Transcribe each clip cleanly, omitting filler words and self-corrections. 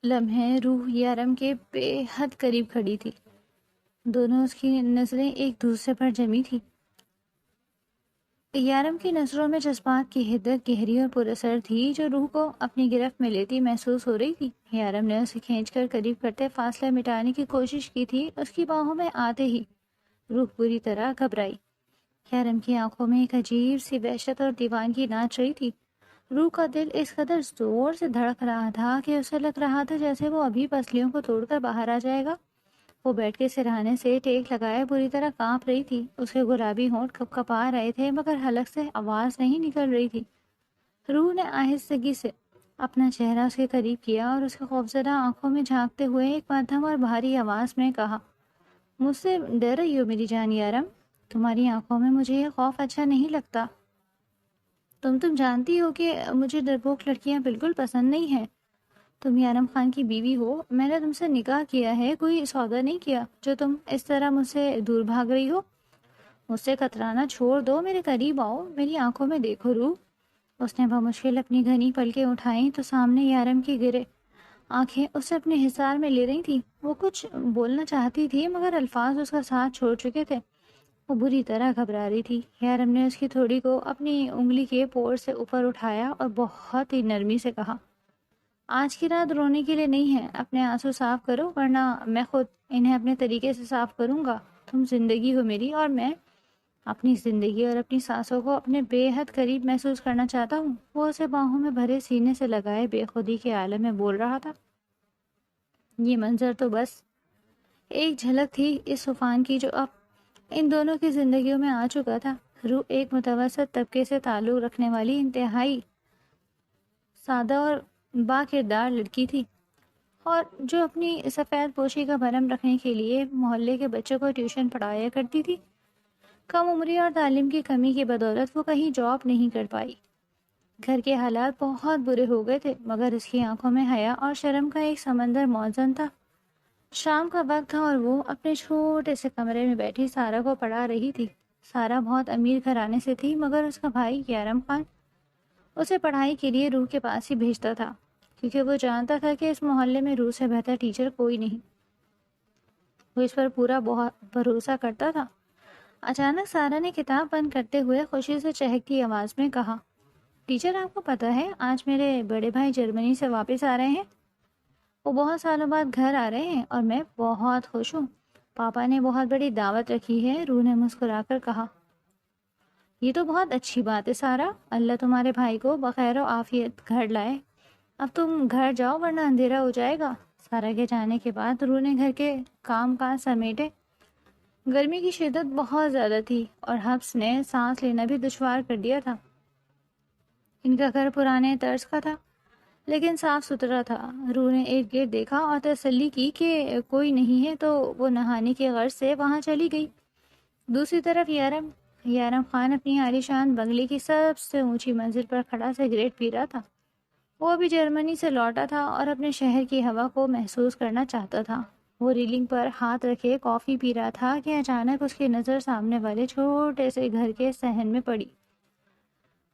لمحے روح یارم کے بے حد قریب کھڑی تھی. دونوں اس کی نظریں ایک دوسرے پر جمی تھی. یارم کی نظروں میں جذبات کی حدت گہری اور پر اثر تھی جو روح کو اپنی گرفت میں لیتی محسوس ہو رہی تھی. یارم نے اسے کھینچ کر قریب کرتے فاصلہ مٹانے کی کوشش کی تھی. اس کی باہوں میں آتے ہی روح بری طرح گھبرائی. یارم کی آنکھوں میں ایک عجیب سی وحشت اور دیوانگی ناچ رہی تھی. روح کا دل اس قدر زور سے دھڑک رہا تھا کہ اسے لگ رہا تھا جیسے وہ ابھی پسلیوں کو توڑ کر باہر آ جائے گا. وہ بیٹھ کے سرہانے سے ٹیک لگائے بری طرح کانپ رہی تھی. اس کے گلابی ہونٹ کپ کپا رہے تھے مگر حلق سے آواز نہیں نکل رہی تھی. روح نے آہستگی سے اپنا چہرہ اس کے قریب کیا اور اس کے خوفزدہ آنکھوں میں جھانکتے ہوئے ایک مدھم اور بھاری آواز میں کہا، مجھ سے ڈر رہی ہو میری جان یارم؟ تمہاری آنکھوں میں مجھے یہ خوف اچھا نہیں لگتا. تم جانتی ہو کہ مجھے ڈرپوک لڑکیاں بالکل پسند نہیں ہیں. تم یارم خان کی بیوی ہو. میں نے تم سے نکاح کیا ہے، کوئی سودا نہیں کیا جو تم اس طرح مجھ سے دور بھاگ رہی ہو. مجھ سے کترانا چھوڑ دو، میرے قریب آؤ، میری آنکھوں میں دیکھو روح. اس نے بمشکل اپنی گھنی پلکیں اٹھائیں تو سامنے یارم کی گرے آنکھیں اسے اپنے حصار میں لے رہی تھی. وہ کچھ بولنا چاہتی تھی مگر الفاظ اس کا ساتھ چھوڑ چکے تھے. وہ بری طرح گھبرا رہی تھی. یارم نے اس کی تھوڑی کو اپنی انگلی کے پور سے اوپر اٹھایا اور بہت ہی نرمی سے کہا، آج کی رات رونے کے لیے نہیں ہے. اپنے آنسو صاف کرو ورنہ میں خود انہیں اپنے طریقے سے صاف کروں گا. تم زندگی ہو میری اور میں اپنی زندگی اور اپنی سانسوں کو اپنے بے حد قریب محسوس کرنا چاہتا ہوں. وہ اسے باہوں میں بھرے سینے سے لگائے بے خودی کے عالم میں بول رہا تھا. یہ منظر تو بس ایک جھلک تھی اس طوفان کی جو اب ان دونوں کی زندگیوں میں آ چکا تھا. روح ایک متوسط طبقے سے تعلق رکھنے والی انتہائی سادہ اور با کردار لڑکی تھی اور جو اپنی سفید پوشی کا بھرم رکھنے کے لیے محلے کے بچوں کو ٹیوشن پڑھایا کرتی تھی. کم عمری اور تعلیم کی کمی کی بدولت وہ کہیں جاب نہیں کر پائی. گھر کے حالات بہت برے ہو گئے تھے مگر اس کی آنکھوں میں حیا اور شرم کا ایک سمندر موزن تھا. شام کا وقت تھا اور وہ اپنے چھوٹے سے کمرے میں بیٹھی سارا کو پڑھا رہی تھی. سارا بہت امیر گھرانے سے تھی مگر اس کا بھائی یارم خان اسے پڑھائی کے لیے روح کے پاس ہی بھیجتا تھا کیونکہ وہ جانتا تھا کہ اس محلے میں روح سے بہتر ٹیچر کوئی نہیں. وہ اس پر پورا بہت بھروسہ کرتا تھا. اچانک سارا نے کتاب بند کرتے ہوئے خوشی سے چہکتی آواز میں کہا، ٹیچر آپ کو پتہ ہے آج میرے بڑے بھائی جرمنی سے واپس آ رہے ہیں. وہ بہت سالوں بعد گھر آ رہے ہیں اور میں بہت خوش ہوں. پاپا نے بہت بڑی دعوت رکھی ہے. روح نے مسکرا کر کہا، یہ تو بہت اچھی بات ہے سارا. اللہ تمہارے بھائی کو بخیر و عافیت گھر لائے. اب تم گھر جاؤ ورنہ اندھیرا ہو جائے گا. سارا کے جانے کے بعد روح نے گھر کے کام کاج سمیٹے. گرمی کی شدت بہت زیادہ تھی اور حبس نے سانس لینا بھی دشوار کر دیا تھا. ان کا گھر پرانے طرز کا تھا لیکن صاف ستھرا تھا. روح نے ایک گیٹ دیکھا اور تسلی کی کہ کوئی نہیں ہے تو وہ نہانے کی غرض سے وہاں چلی گئی. دوسری طرف یارم خان اپنی عالیشان بنگلے کی سب سے اونچی منزل پر کھڑا سگریٹ پی رہا تھا. وہ ابھی جرمنی سے لوٹا تھا اور اپنے شہر کی ہوا کو محسوس کرنا چاہتا تھا. وہ ریلنگ پر ہاتھ رکھے کافی پی رہا تھا کہ اچانک اس کی نظر سامنے والے چھوٹے سے گھر کے صحن میں پڑی.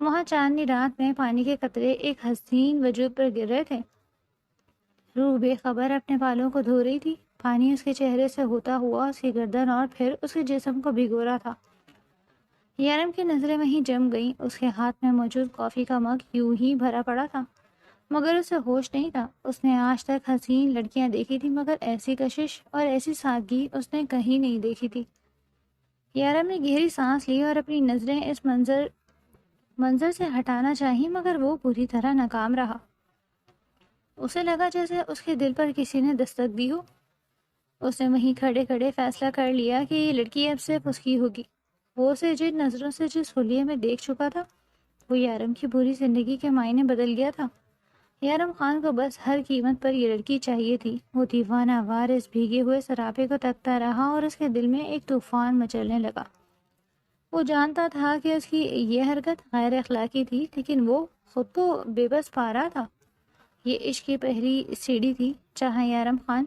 وہاں چاندنی رات میں پانی کے قطرے ایک حسین وجود پر گر رہے تھے. روح بے خبر اپنے بالوں کو دھو رہی تھی. پانی اس کے چہرے سے ہوتا ہوا اس کی گردن اور پھر اس کے جسم کو بھگو رہا تھا. یارم کی نظریں وہیں جم گئیں. اس کے ہاتھ میں موجود کافی کا مگ یوں ہی بھرا پڑا تھا مگر اسے ہوش نہیں تھا. اس نے آج تک حسین لڑکیاں دیکھی تھی مگر ایسی کشش اور ایسی سادگی اس نے کہیں نہیں دیکھی تھی. یارم نے گہری سانس لی اور اپنی نظریں اس منظر سے ہٹانا چاہی مگر وہ پوری طرح ناکام رہا. اسے لگا جیسے اس کے دل پر کسی نے دستک دی ہو. اس نے وہیں کھڑے کھڑے فیصلہ کر لیا کہ یہ لڑکی اب صرف اس کی ہوگی. وہ اسے جن نظروں سے جس حلیے میں دیکھ چکا تھا وہ یارم کی پوری زندگی کے معنی بدل گیا تھا. یارم خان کو بس ہر قیمت پر یہ لڑکی چاہیے تھی. وہ دیوانہ وار اس بھیگے ہوئے سراپے کو تکتا رہا اور اس کے دل میں ایک طوفان مچلنے لگا. وہ جانتا تھا کہ اس کی یہ حرکت غیر اخلاقی تھی لیکن وہ خود کو بے بس پا رہا تھا. یہ عشق کی پہلی سیڑھی تھی جہاں یارم خان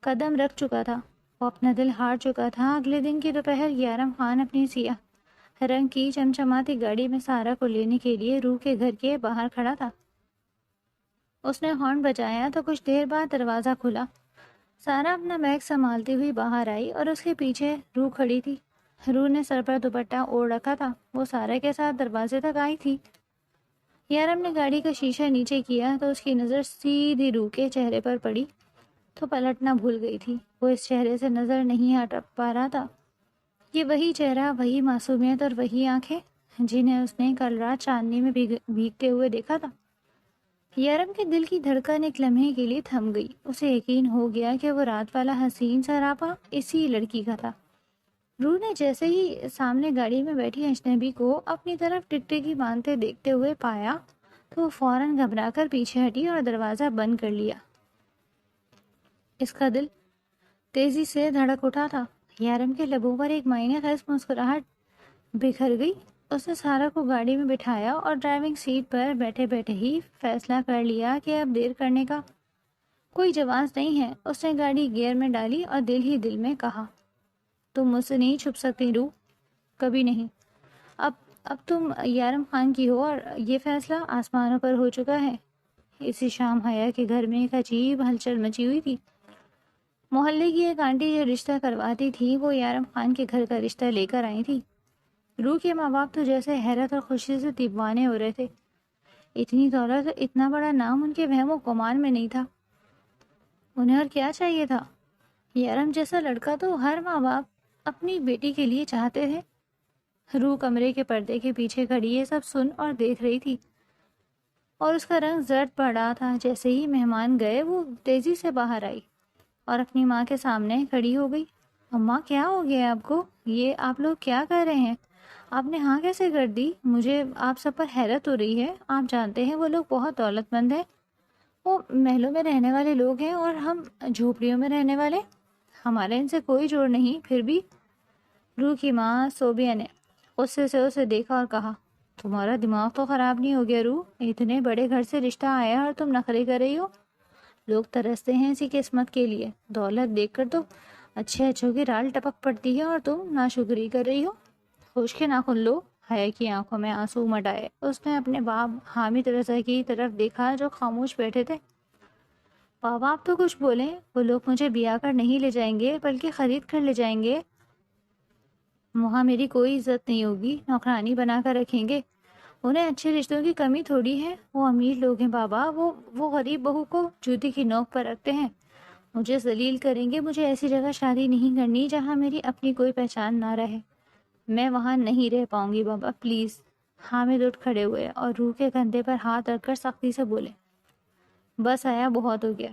قدم رکھ چکا تھا. وہ اپنا دل ہار چکا تھا. اگلے دن کی دوپہر یارم خان اپنی سیاہ رنگ کی چمچماتی گاڑی میں سارا کو لینے کے لیے روح کے گھر کے باہر کھڑا تھا. اس نے ہارن بجایا تو کچھ دیر بعد دروازہ کھلا۔ سارا اپنا بیگ سنبھالتی ہوئی باہر آئی اور اس کے پیچھے روح کھڑی تھی۔ روح نے سر پر دوپٹہ اوڑھ رکھا تھا۔ وہ سارا کے ساتھ دروازے تک آئی تھی۔ یارم نے گاڑی کا شیشہ نیچے کیا تو اس کی نظر سیدھی روح کے چہرے پر پڑی تو پلٹنا بھول گئی تھی۔ وہ اس چہرے سے نظر نہیں ہٹ پا رہا تھا۔ یہ وہی چہرہ، وہی معصومیت اور وہی آنکھیں جنہیں اس نے کل رات چاندنی میں بھیگتے ہوئے دیکھا تھا۔ یارم کے دل کی دھڑکن ایک لمحے کے لیے تھم گئی۔ اسے یقین ہو گیا کہ وہ رات والا حسین سراپا اسی لڑکی کا تھا۔ روح نے جیسے ہی سامنے گاڑی میں بیٹھی اجنبی کو اپنی طرف ٹکٹکی باندھتے دیکھتے ہوئے پایا تو وہ فوراً گھبرا کر پیچھے ہٹی اور دروازہ بند کر لیا۔ اس کا دل تیزی سے دھڑک اٹھا تھا۔ یارم کے لبوں پر ایک معنی خیز مسکراہٹ بکھر گئی۔ اس نے سارا کو گاڑی میں بٹھایا اور ڈرائیونگ سیٹ پر بیٹھے بیٹھے ہی فیصلہ کر لیا کہ اب دیر کرنے کا کوئی جواز نہیں ہے۔ اس نے گاڑی گیئر میں ڈالی اور دل ہی دل میں کہا، تم مجھ سے نہیں چھپ سکتی روح، کبھی نہیں۔ اب تم یارم خان کی ہو اور یہ فیصلہ آسمانوں پر ہو چکا ہے۔ اسی شام حیا کے گھر میں ایک عجیب ہلچل مچی ہوئی تھی۔ محلے کی ایک آنٹی جو رشتہ کرواتی تھی وہ یارم خان کے گھر کا رشتہ لے کر آئی تھی۔ روح کے ماں باپ تو جیسے حیرت اور خوشی سے دیوانے ہو رہے تھے۔ اتنی دولت اور اتنا بڑا نام ان کے وہم و گمان میں نہیں تھا۔ انہیں اور کیا چاہیے تھا؟ یارم جیسا لڑکا تو ہر ماں باپ اپنی بیٹی کے لیے چاہتے تھے۔ روح کمرے کے پردے کے پیچھے کھڑی یہ سب سن اور دیکھ رہی تھی اور اس کا رنگ زرد پڑ رہا تھا۔ جیسے ہی مہمان گئے وہ تیزی سے باہر آئی اور اپنی ماں کے سامنے کھڑی ہو گئی۔ اماں کیا ہو گیا آپ کو؟ یہ آپ لوگ کیا کر رہے ہیں؟ آپ نے ہاں کیسے کر دی؟ مجھے آپ سب پر حیرت ہو رہی ہے۔ آپ جانتے ہیں وہ لوگ بہت دولت مند ہیں، وہ محلوں میں رہنے والے لوگ ہیں اور ہم جھوپڑیوں میں رہنے والے، ہمارا ان سے کوئی جوڑ نہیں۔ پھر بھی روح کی ماں صوبیہ نے غصے سے اسے دیکھا اور کہا، تمہارا دماغ تو خراب نہیں ہو گیا روح؟ اتنے بڑے گھر سے رشتہ آیا اور تم نخرے کر رہی ہو؟ لوگ ترستے ہیں اسی قسمت کے لیے۔ دولت دیکھ کر تو اچھے اچھوں کی رال ٹپک پڑتی ہے اور تم ناشکری کر رہی ہو۔ ہوش کے ناخن لو۔ حیا کی آنکھوں میں آنسو مٹ آئے۔ اس نے اپنے باپ حامد رضا کی طرف دیکھا جو خاموش بیٹھے تھے۔ بابا آپ تو کچھ بولیں، وہ لوگ مجھے بیاہ کر نہیں لے جائیں گے بلکہ خرید کر لے جائیں گے۔ وہاں میری کوئی عزت نہیں ہوگی، نوکرانی بنا کر رکھیں گے۔ انہیں اچھے رشتوں کی کمی تھوڑی ہے، وہ امیر لوگ ہیں بابا، وہ غریب بہو کو جوتی کی نوک پر رکھتے ہیں، مجھے ذلیل کریں گے۔ مجھے ایسی جگہ شادی نہیں کرنی جہاں میری اپنی کوئی پہچان نہ رہے۔ میں وہاں نہیں رہ پاؤں گی بابا، پلیز۔ حامد اٹھ کھڑے ہوئے اور روح کے کندھے پر ہاتھ رکھ کر سختی سے بولے، بس آیا، بہت ہو گیا۔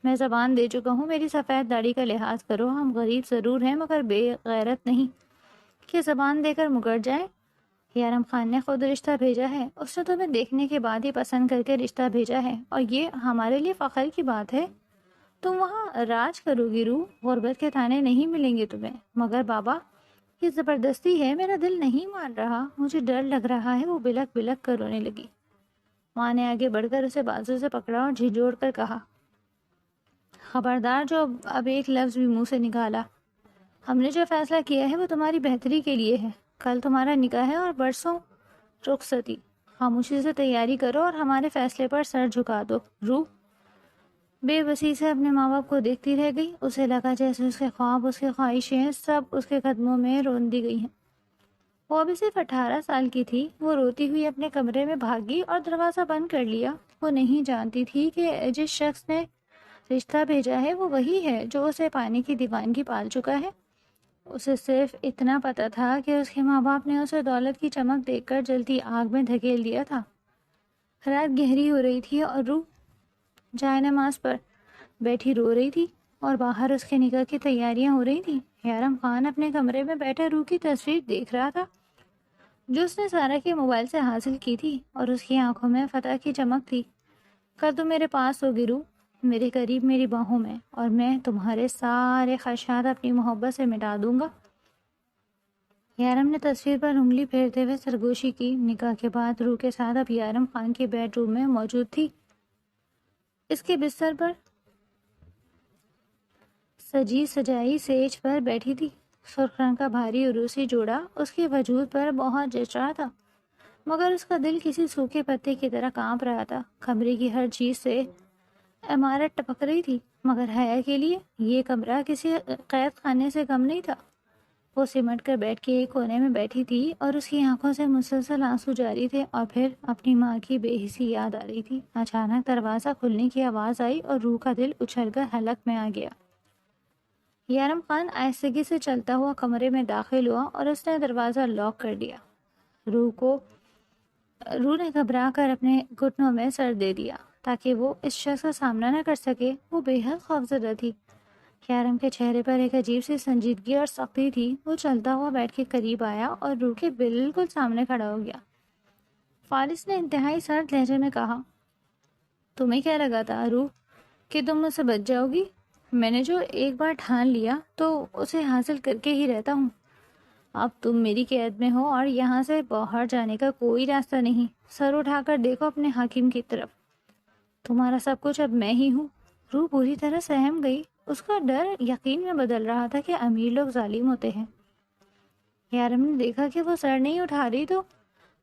میں زبان دے چکا ہوں، میری سفید داڑھی کا لحاظ کرو۔ ہم غریب ضرور ہیں مگر بے غیرت نہیں کہ زبان دے کر مکر جائیں۔ یارم خان نے خود رشتہ بھیجا ہے، اس نے تمہیں دیکھنے کے بعد ہی پسند کر کے رشتہ بھیجا ہے اور یہ ہمارے لیے فخر کی بات ہے۔ تم وہاں راج کرو گی روح، غربت کے تانے نہیں ملیں گے تمہیں۔ مگر بابا یہ زبردستی ہے، میرا دل نہیں مان رہا، مجھے ڈر لگ رہا ہے۔ وہ بلک بلک کر رونے لگی۔ ماں نے آگے بڑھ کر اسے بازو سے پکڑا اور جھنجھوڑ کر کہا، خبردار جو اب ایک لفظ بھی منہ سے نکالا۔ ہم نے جو فیصلہ کیا ہے وہ تمہاری بہتری کے لیے ہے۔ کل تمہارا نکاح ہے اور برسوں رخصتی۔ خاموشی سے تیاری کرو اور ہمارے فیصلے پر سر جھکا دو۔ روح بے بسی سے اپنے ماں باپ کو دیکھتی رہ گئی۔ اسے لگا جیسے اس کے خواب، اس کے خواہشیں سب اس کے قدموں میں رون دی گئی ہیں۔ وہ ابھی صرف 18 سال کی تھی۔ وہ روتی ہوئی اپنے کمرے میں بھاگی اور دروازہ بند کر لیا۔ وہ نہیں جانتی تھی کہ جس شخص نے رشتہ بھیجا ہے وہ وہی ہے جو اسے پانی کی دیوانگی پال چکا ہے۔ اسے صرف اتنا پتا تھا کہ اس کے ماں باپ نے اسے دولت کی چمک دیکھ کر جلتی آگ میں دھکیل دیا تھا۔ رات گہری ہو رہی تھی اور روح جائے نماز پر بیٹھی رو رہی تھی اور باہر اس کے نکاح کی تیاریاں ہو رہی تھیں۔ یارم خان اپنے کمرے میں بیٹھے روح کی تصویر دیکھ رہا تھا جو اس نے سارا کے موبائل سے حاصل کی تھی اور اس کی آنکھوں میں فتح کی چمک تھی۔ کل تم میرے پاس ہوگی روح، میرے قریب، میری باہوں میں، اور میں تمہارے سارے خدشات اپنی محبت سے مٹا دوں گا۔ یارم نے تصویر پر انگلی پھیرتے ہوئے سرگوشی کی۔ نکاح کے بعد روح کے ساتھ اب یارم خان کے بیڈ روم میں موجود تھی۔ اس کے بستر پر سجی سجائی سیج پر بیٹھی تھی۔ سرخ رنگ کا بھاری عروسی جوڑا اس کے وجود پر بہت جچ رہا تھا۔ مگر اس کا دل کسی سوکھے پتے کی طرح کانپ رہا تھا۔ کمرے کی ہر چیز سے عمارت ٹپک رہی تھی، مگر حیا کے لیے یہ کمرہ کسی قید خانے سے کم نہیں تھا۔ وہ سمٹ کر بیٹھ کے ایک کونے میں بیٹھی تھی اور اس کی آنکھوں سے مسلسل آنسو جاری تھے، اور پھر اپنی ماں کی بے حسی یاد آ رہی تھی۔ اچانک دروازہ کھلنے کی آواز آئی اور روح کا دل اچھل کر حلق میں آ گیا۔ یارم خان آہستگی سے چلتا ہوا کمرے میں داخل ہوا اور اس نے دروازہ لاک کر دیا۔ روح نے گھبرا کر اپنے گھٹنوں میں سر دے دیا تاکہ وہ اس شخص کا سامنا نہ کر سکے۔ وہ بے حد خوفزدہ تھی۔ یارم کے چہرے پر ایک عجیب سی سنجیدگی اور سختی تھی۔ وہ چلتا ہوا بیٹھ کے قریب آیا اور روح کے بالکل سامنے کھڑا ہو گیا۔ فارس نے انتہائی سرد لہجے میں کہا، تمہیں کیا لگا تھا روح کہ تم مجھ سے بچ جاؤ گی؟ میں نے جو ایک بار ٹھان لیا تو اسے حاصل کر کے ہی رہتا ہوں۔ اب تم میری قید میں ہو اور یہاں سے باہر جانے کا کوئی راستہ نہیں۔ سر اٹھا کر دیکھو اپنے حاکم کی طرف، تمہارا سب کچھ اب میں ہی ہوں۔ روح پوری طرح سہم گئی۔ اس کا ڈر یقین میں بدل رہا تھا کہ امیر لوگ ظالم ہوتے ہیں۔ یارم نے دیکھا کہ وہ سر نہیں اٹھا رہی تو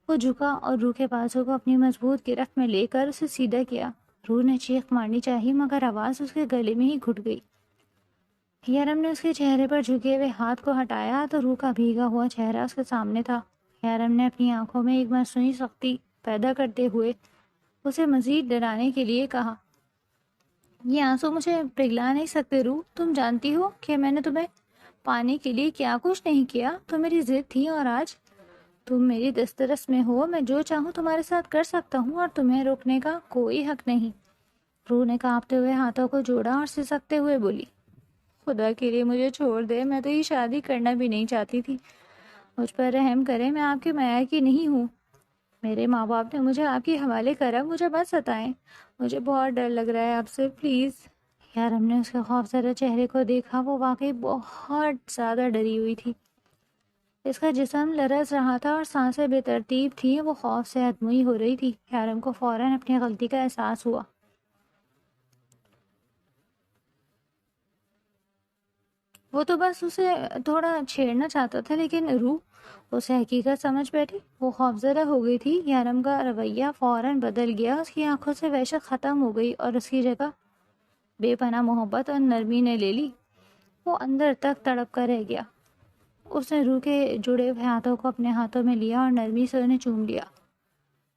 وہ جھکا اور روح کے بازو کو اپنی مضبوط گرفت میں لے کر اسے سیدھا کیا۔ روح نے چیخ مارنی چاہی مگر آواز اس کے گلے میں ہی گھٹ گئی۔ یارم نے اس کے چہرے پر جھکے ہوئے ہاتھ کو ہٹایا تو روح کا بھیگا ہوا چہرہ اس کے سامنے تھا۔ یارم نے اپنی آنکھوں میں ایک مصنوعی سختی پیدا کرتے ہوئے اسے مزید ڈرانے کے لیے کہا، یہ آنسو مجھے پگھلا نہیں سکتے روح۔ تم جانتی ہو کہ میں نے تمہیں پانے کے لیے کیا کچھ نہیں کیا۔ تو میری ضد تھی اور آج تم میری دسترس میں ہو۔ میں جو چاہوں تمہارے ساتھ کر سکتا ہوں اور تمہیں روکنے کا کوئی حق نہیں۔ روح نے کانپتے ہوئے ہاتھوں کو جوڑا اور سسکتے ہوئے بولی، خدا کے لیے مجھے چھوڑ دے، میں تو یہ شادی کرنا بھی نہیں چاہتی تھی۔ مجھ پر رحم کرے، میں آپ کے معیار کی نہیں ہوں۔ میرے ماں باپ نے مجھے آپ کے حوالے کرا، مجھے مت ستائیں۔ مجھے بہت ڈر لگ رہا ہے آپ سے، پلیز۔ یارم نے اس کے خوفزدہ چہرے کو دیکھا۔ وہ واقعی بہت زیادہ ڈری ہوئی تھی۔ اس کا جسم لرز رہا تھا اور سانسیں بے ترتیب تھیں۔ وہ خوف سے ادموئی ہو رہی تھی۔ یارم کو فوراً اپنی غلطی کا احساس ہوا۔ وہ تو بس اسے تھوڑا چھیڑنا چاہتا تھا، لیکن روح اسے حقیقت سمجھ بیٹھی۔ وہ خوفزدہ ہو گئی تھی۔ یارم کا رویہ فوراً بدل گیا۔ اس کی آنکھوں سے وحشت ختم ہو گئی اور اس کی جگہ بے پناہ محبت اور نرمی نے لے لی۔ وہ اندر تک تڑپ کر رہ گیا۔ اس نے روح کے جڑے ہوئے ہاتھوں کو اپنے ہاتھوں میں لیا اور نرمی سے انہیں چوم لیا۔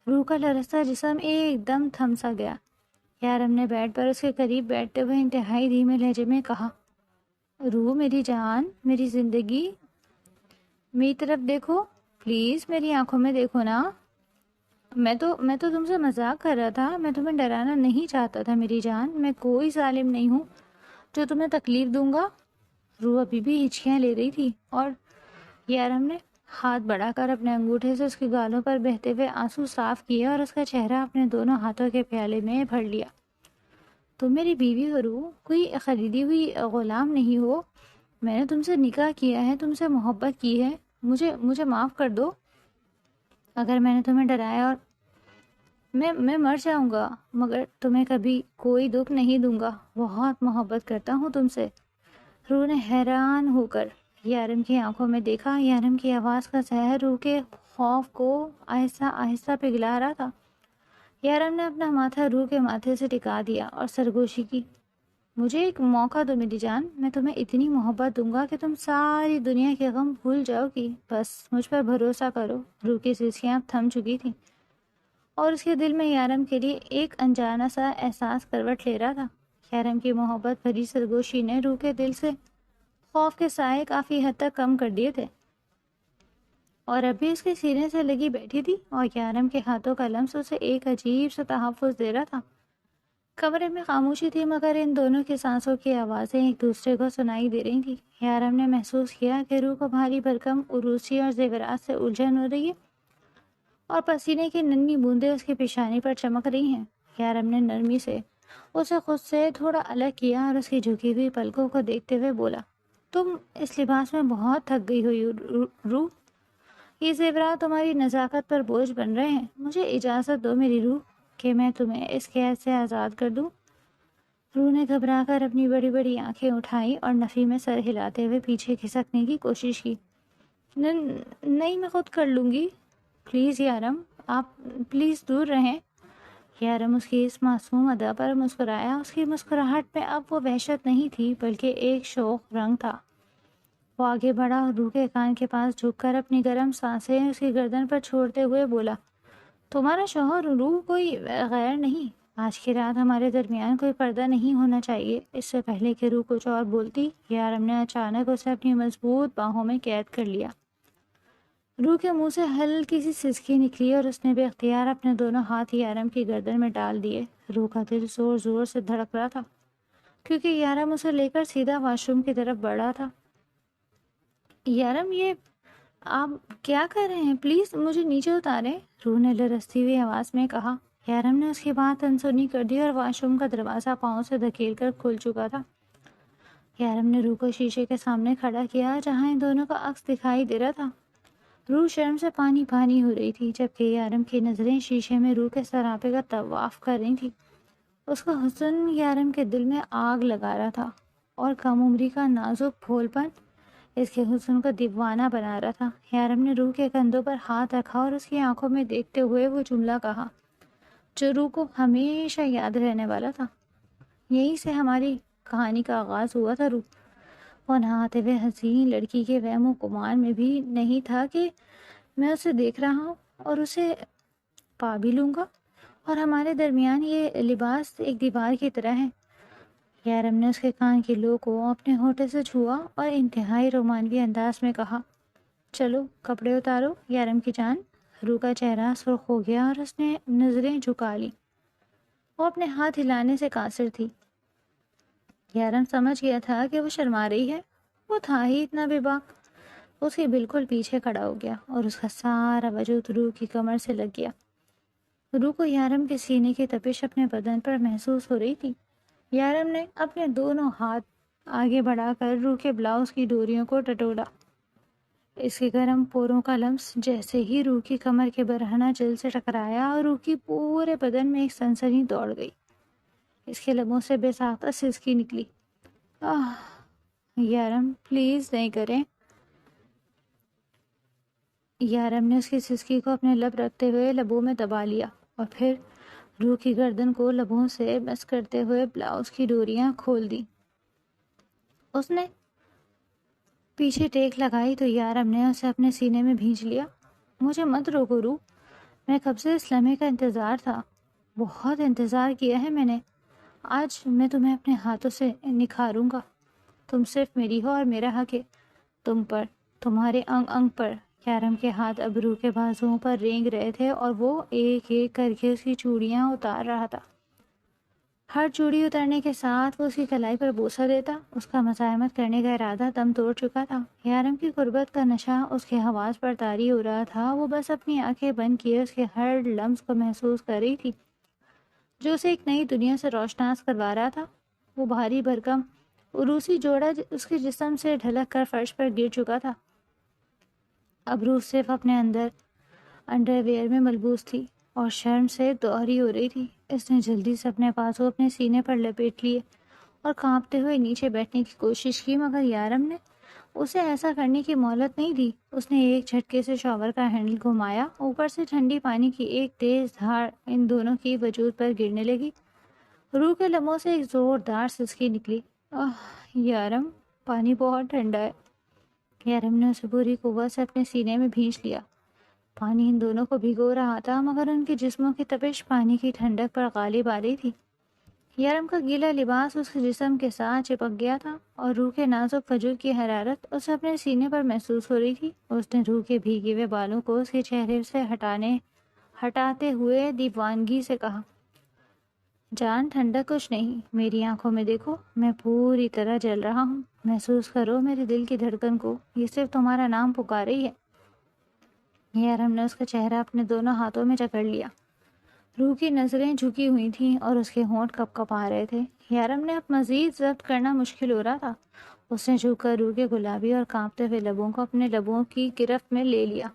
روح کا لرزتا جسم ایک دم تھم سا گیا۔ یارم نے بیڈ پر اس کے قریب بیٹھتے ہوئے انتہائی دھیمے لہجے میں کہا، روح میری جان، میری زندگی، میری طرف دیکھو پلیز، میری آنکھوں میں دیکھو نا۔ میں تو تم سے مذاق کر رہا تھا، میں تمہیں ڈرانا نہیں چاہتا تھا میری جان۔ میں کوئی ظالم نہیں ہوں جو تمہیں تکلیف دوں گا۔ روح ابھی بھی ہچکیاں لے رہی تھی اور یارم نے ہاتھ بڑھا کر اپنے انگوٹھے سے اس کے گالوں پر بہتے ہوئے آنسو صاف کیے اور اس کا چہرہ اپنے دونوں ہاتھوں کے پیالے میں بھر لیا۔ تم میری بیوی ہو روح، کوئی خریدی ہوئی غلام نہیں ہو۔ میں نے تم سے نکاح کیا ہے، تم سے محبت کی ہے۔ مجھے معاف کر دو اگر میں نے تمہیں ڈرایا، اور میں مر جاؤں گا مگر تمہیں کبھی کوئی دکھ نہیں دوں گا۔ بہت محبت کرتا ہوں تم سے۔ روح نے حیران ہو کر یارم کی آنکھوں میں دیکھا۔ یارم کی آواز کا زہر روح کے خوف کو آہستہ آہستہ پگھلا رہا تھا۔ یارم نے اپنا ماتھا روح کے ماتھے سے ٹکا دیا اور سرگوشی کی، مجھے ایک موقع دو میری جان، میں تمہیں اتنی محبت دوں گا کہ تم ساری دنیا کے غم بھول جاؤ گی، بس مجھ پر بھروسہ کرو۔ روح کی سسکیاں اب تھم چکی تھیں اور اس کے دل میں یارم کے لیے ایک انجانا سا احساس کروٹ لے رہا تھا۔ یارم کی محبت بھری سرگوشی نے روح کے دل سے خوف کے سائے کافی حد تک کم کر دیے تھے، اور اب بھی اس کے سینے سے لگی بیٹھی تھی، اور یارم کے ہاتھوں کا لمس اسے ایک عجیب سا تحفظ دے رہا تھا۔ کمرے میں خاموشی تھی مگر ان دونوں کی سانسوں کی آوازیں ایک دوسرے کو سنائی دے رہی تھی۔ یارم نے محسوس کیا کہ روح کو بھاری بھرکم عروسی اور زیورات سے الجھن ہو رہی ہے اور پسینے کی ننھی بوندیں اس کی پیشانی پر چمک رہی ہیں۔ یارم نے نرمی سے اسے خود سے تھوڑا الگ کیا اور اس کی جھکی ہوئی پلکوں کو دیکھتے ہوئے بولا، تم اس لباس میں بہت تھک گئی ہوئی روح، یہ زیورات تمہاری نزاکت پر بوجھ بن رہے ہیں۔ مجھے اجازت دو میری روح کہ میں تمہیں اس قید سے آزاد کر دوں۔ روح نے گھبرا کر اپنی بڑی بڑی آنکھیں اٹھائیں اور نفی میں سر ہلاتے ہوئے پیچھے کھسکنے کی کوشش کی۔ نہیں، میں خود کر لوں گی، پلیز یارم، آپ پلیز دور رہیں۔ یارم اس کی اس معصوم ادا پر مسکرایا۔ اس کی مسکراہٹ میں اب وہ وحشت نہیں تھی بلکہ ایک شوق رنگ تھا۔ وہ آگے بڑھا اور روح کے کان کے پاس جھک کر اپنی گرم سانسیں اس کی گردن پر چھوڑتے ہوئے بولا، تمہارا شوہر روح کوئی غیر نہیں۔ آج کی رات ہمارے درمیان کوئی پردہ نہیں ہونا چاہیے۔ اس سے پہلے کہ روح کچھ اور بولتی، یارم نے اچانک اسے اپنی مضبوط باہوں میں قید کر لیا۔ روح کے منہ سے ہلکی سی سسکی نکلی اور اس نے بے اختیار اپنے دونوں ہاتھ یارم کی گردن میں ڈال دیے۔ روح کا دل زور زور سے دھڑک رہا تھا کیونکہ یارم اسے لے کر سیدھا واش روم کی طرف بڑھا تھا۔ یارم، یہ آپ کیا کر رہے ہیں؟ پلیز مجھے نیچے اتاریں، روح نے لرزتی ہوئی آواز میں کہا۔ یارم نے اس کی بات انسنی کر دی اور واش روم کا دروازہ پاؤں سے دھکیل کر کھل چکا تھا۔ یارم نے روح کو شیشے کے سامنے کھڑا کیا جہاں ان دونوں کا عکس دکھائی دے رہا تھا۔ روح شرم سے پانی پانی ہو رہی تھی جبکہ یارم کی نظریں شیشے میں روح کے سراپے کا طواف کر رہی تھی۔ اس کا حسن یارم کے دل میں آگ لگا رہا تھا اور کم عمری کا نازک پھول پن اس کے حسن کو دیوانہ بنا رہا تھا۔ یارم نے روح کے کندھوں پر ہاتھ رکھا اور اس کی آنکھوں میں دیکھتے ہوئے وہ جملہ کہا جو روح کو ہمیشہ یاد رہنے والا تھا۔ یہیں سے ہماری کہانی کا آغاز ہوا تھا روح۔ وہ نہاتے ہوئے حسین لڑکی کے وہم و گمان میں بھی نہیں تھا کہ میں اسے دیکھ رہا ہوں اور اسے پا بھی لوں گا، اور ہمارے درمیان یہ لباس ایک دیوار کی طرح ہے۔ یارم نے اس کے کان کی لو کو اپنے ہونٹے سے چھوا اور انتہائی رومانوی انداز میں کہا، چلو کپڑے اتارو یارم کی جان۔ روح کا چہرہ سرخ ہو گیا اور اس نے نظریں جھکا لی۔ وہ اپنے ہاتھ ہلانے سے قاصر تھی۔ یارم سمجھ گیا تھا کہ وہ شرما رہی ہے۔ وہ تھا ہی اتنا بے باک۔ اس کے بالکل پیچھے کھڑا ہو گیا اور اس کا سارا وجود روح کی کمر سے لگ گیا۔ روح کو یارم کے سینے کی تپش اپنے بدن پر محسوس ہو رہی تھی۔ یارم نے اپنے دونوں ہاتھ آگے بڑھا کر روح کے بلاؤز کی ڈوریوں کو ٹٹولا۔ اس کے گرم پوروں کا لمس جیسے ہی روح کی کمر کے برہنہ جلد سے ٹکرایا اور روح کی پورے بدن میں ایک سنسنی دوڑ گئی۔ اس کے لبوں سے بے ساختہ سسکی نکلی۔ یارم پلیز نہیں کریں۔ یارم نے اس کی سسکی کو اپنے لب رکھتے ہوئے لبوں میں دبا لیا اور پھر روح کی گردن کو لبوں سے بس کرتے ہوئے بلاؤز کی ڈوریاں کھول دی۔ اس نے پیچھے ٹیک لگائی تو یارم نے اسے اپنے سینے میں بھینچ لیا۔ مجھے مت روکو روح، میں کب سے اس لمحے کا انتظار تھا، بہت انتظار کیا ہے میں نے۔ آج میں تمہیں اپنے ہاتھوں سے نکھاروں گا۔ تم صرف میری ہو اور میرا حق ہے تم پر، تمہارے انگ انگ پر۔ یارم کے ہاتھ اب روح کے بازوؤں پر رینگ رہے تھے اور وہ ایک ایک کر کے اس کی چوڑیاں اتار رہا تھا۔ ہر چوڑی اترنے کے ساتھ وہ اس کی کلائی پر بوسہ دیتا۔ اس کا مزاحمت کرنے کا ارادہ دم توڑ چکا تھا۔ یارم کی قربت کا نشہ اس کے حواس پر طاری ہو رہا تھا۔ وہ بس اپنی آنکھیں بند کیے اس کے ہر لمس کو محسوس کر رہی تھی جو اسے ایک نئی دنیا سے روشناس کروا رہا تھا۔ وہ بھاری بھرکم عروسی جوڑا اس کے جسم سے ڈھلک کر فرش پر گر چکا تھا۔ اب روح صرف اپنے انڈر ویئر میں ملبوس تھی اور شرم سے دوہری ہو رہی تھی۔ اس نے جلدی سے اپنے بازو اپنے سینے پر لپیٹ لیے اور کانپتے ہوئے نیچے بیٹھنے کی کوشش کی، مگر یارم نے اسے ایسا کرنے کی مہلت نہیں دی۔ اس نے ایک جھٹکے سے شاور کا ہینڈل گھمایا، اوپر سے ٹھنڈی پانی کی ایک تیز دھار ان دونوں کی وجود پر گرنے لگی۔ روح کے لبوں سے ایک زوردار سسکی نکلی۔ یارم، پانی بہت ٹھنڈا ہے۔ یارم نے اسے پوری قوت سے اپنے سینے میں بھینچ لیا۔ پانی ان دونوں کو بھگو رہا تھا مگر ان کے جسموں کی تپش پانی کی ٹھنڈک پر غالب آ رہی تھی۔ یارم کا گیلا لباس اس کے جسم کے ساتھ چپک گیا تھا اور روح کے نازک وجود کی حرارت اسے اپنے سینے پر محسوس ہو رہی تھی۔ اس نے روح کے بھیگے ہوئے بالوں کو اس کے چہرے سے ہٹاتے ہوئے دیوانگی سے کہا، جان ٹھنڈک کچھ نہیں، میری آنکھوں میں دیکھو، میں پوری طرح جل رہا ہوں۔ محسوس کرو میرے دل کی دھڑکن کو، یہ صرف تمہارا نام پکار رہی ہے۔ یارم نے اس کا چہرہ اپنے دونوں ہاتھوں میں جکڑ لیا۔ روح کی نظریں جھکی ہوئی تھیں اور اس کے ہونٹ کپ کپ آ رہے تھے۔ یارم نے اب مزید ضبط کرنا مشکل ہو رہا تھا۔ اس نے جھک کر روح کے گلابی اور کانپتے ہوئے لبوں کو اپنے لبوں کی گرفت میں لے لیا۔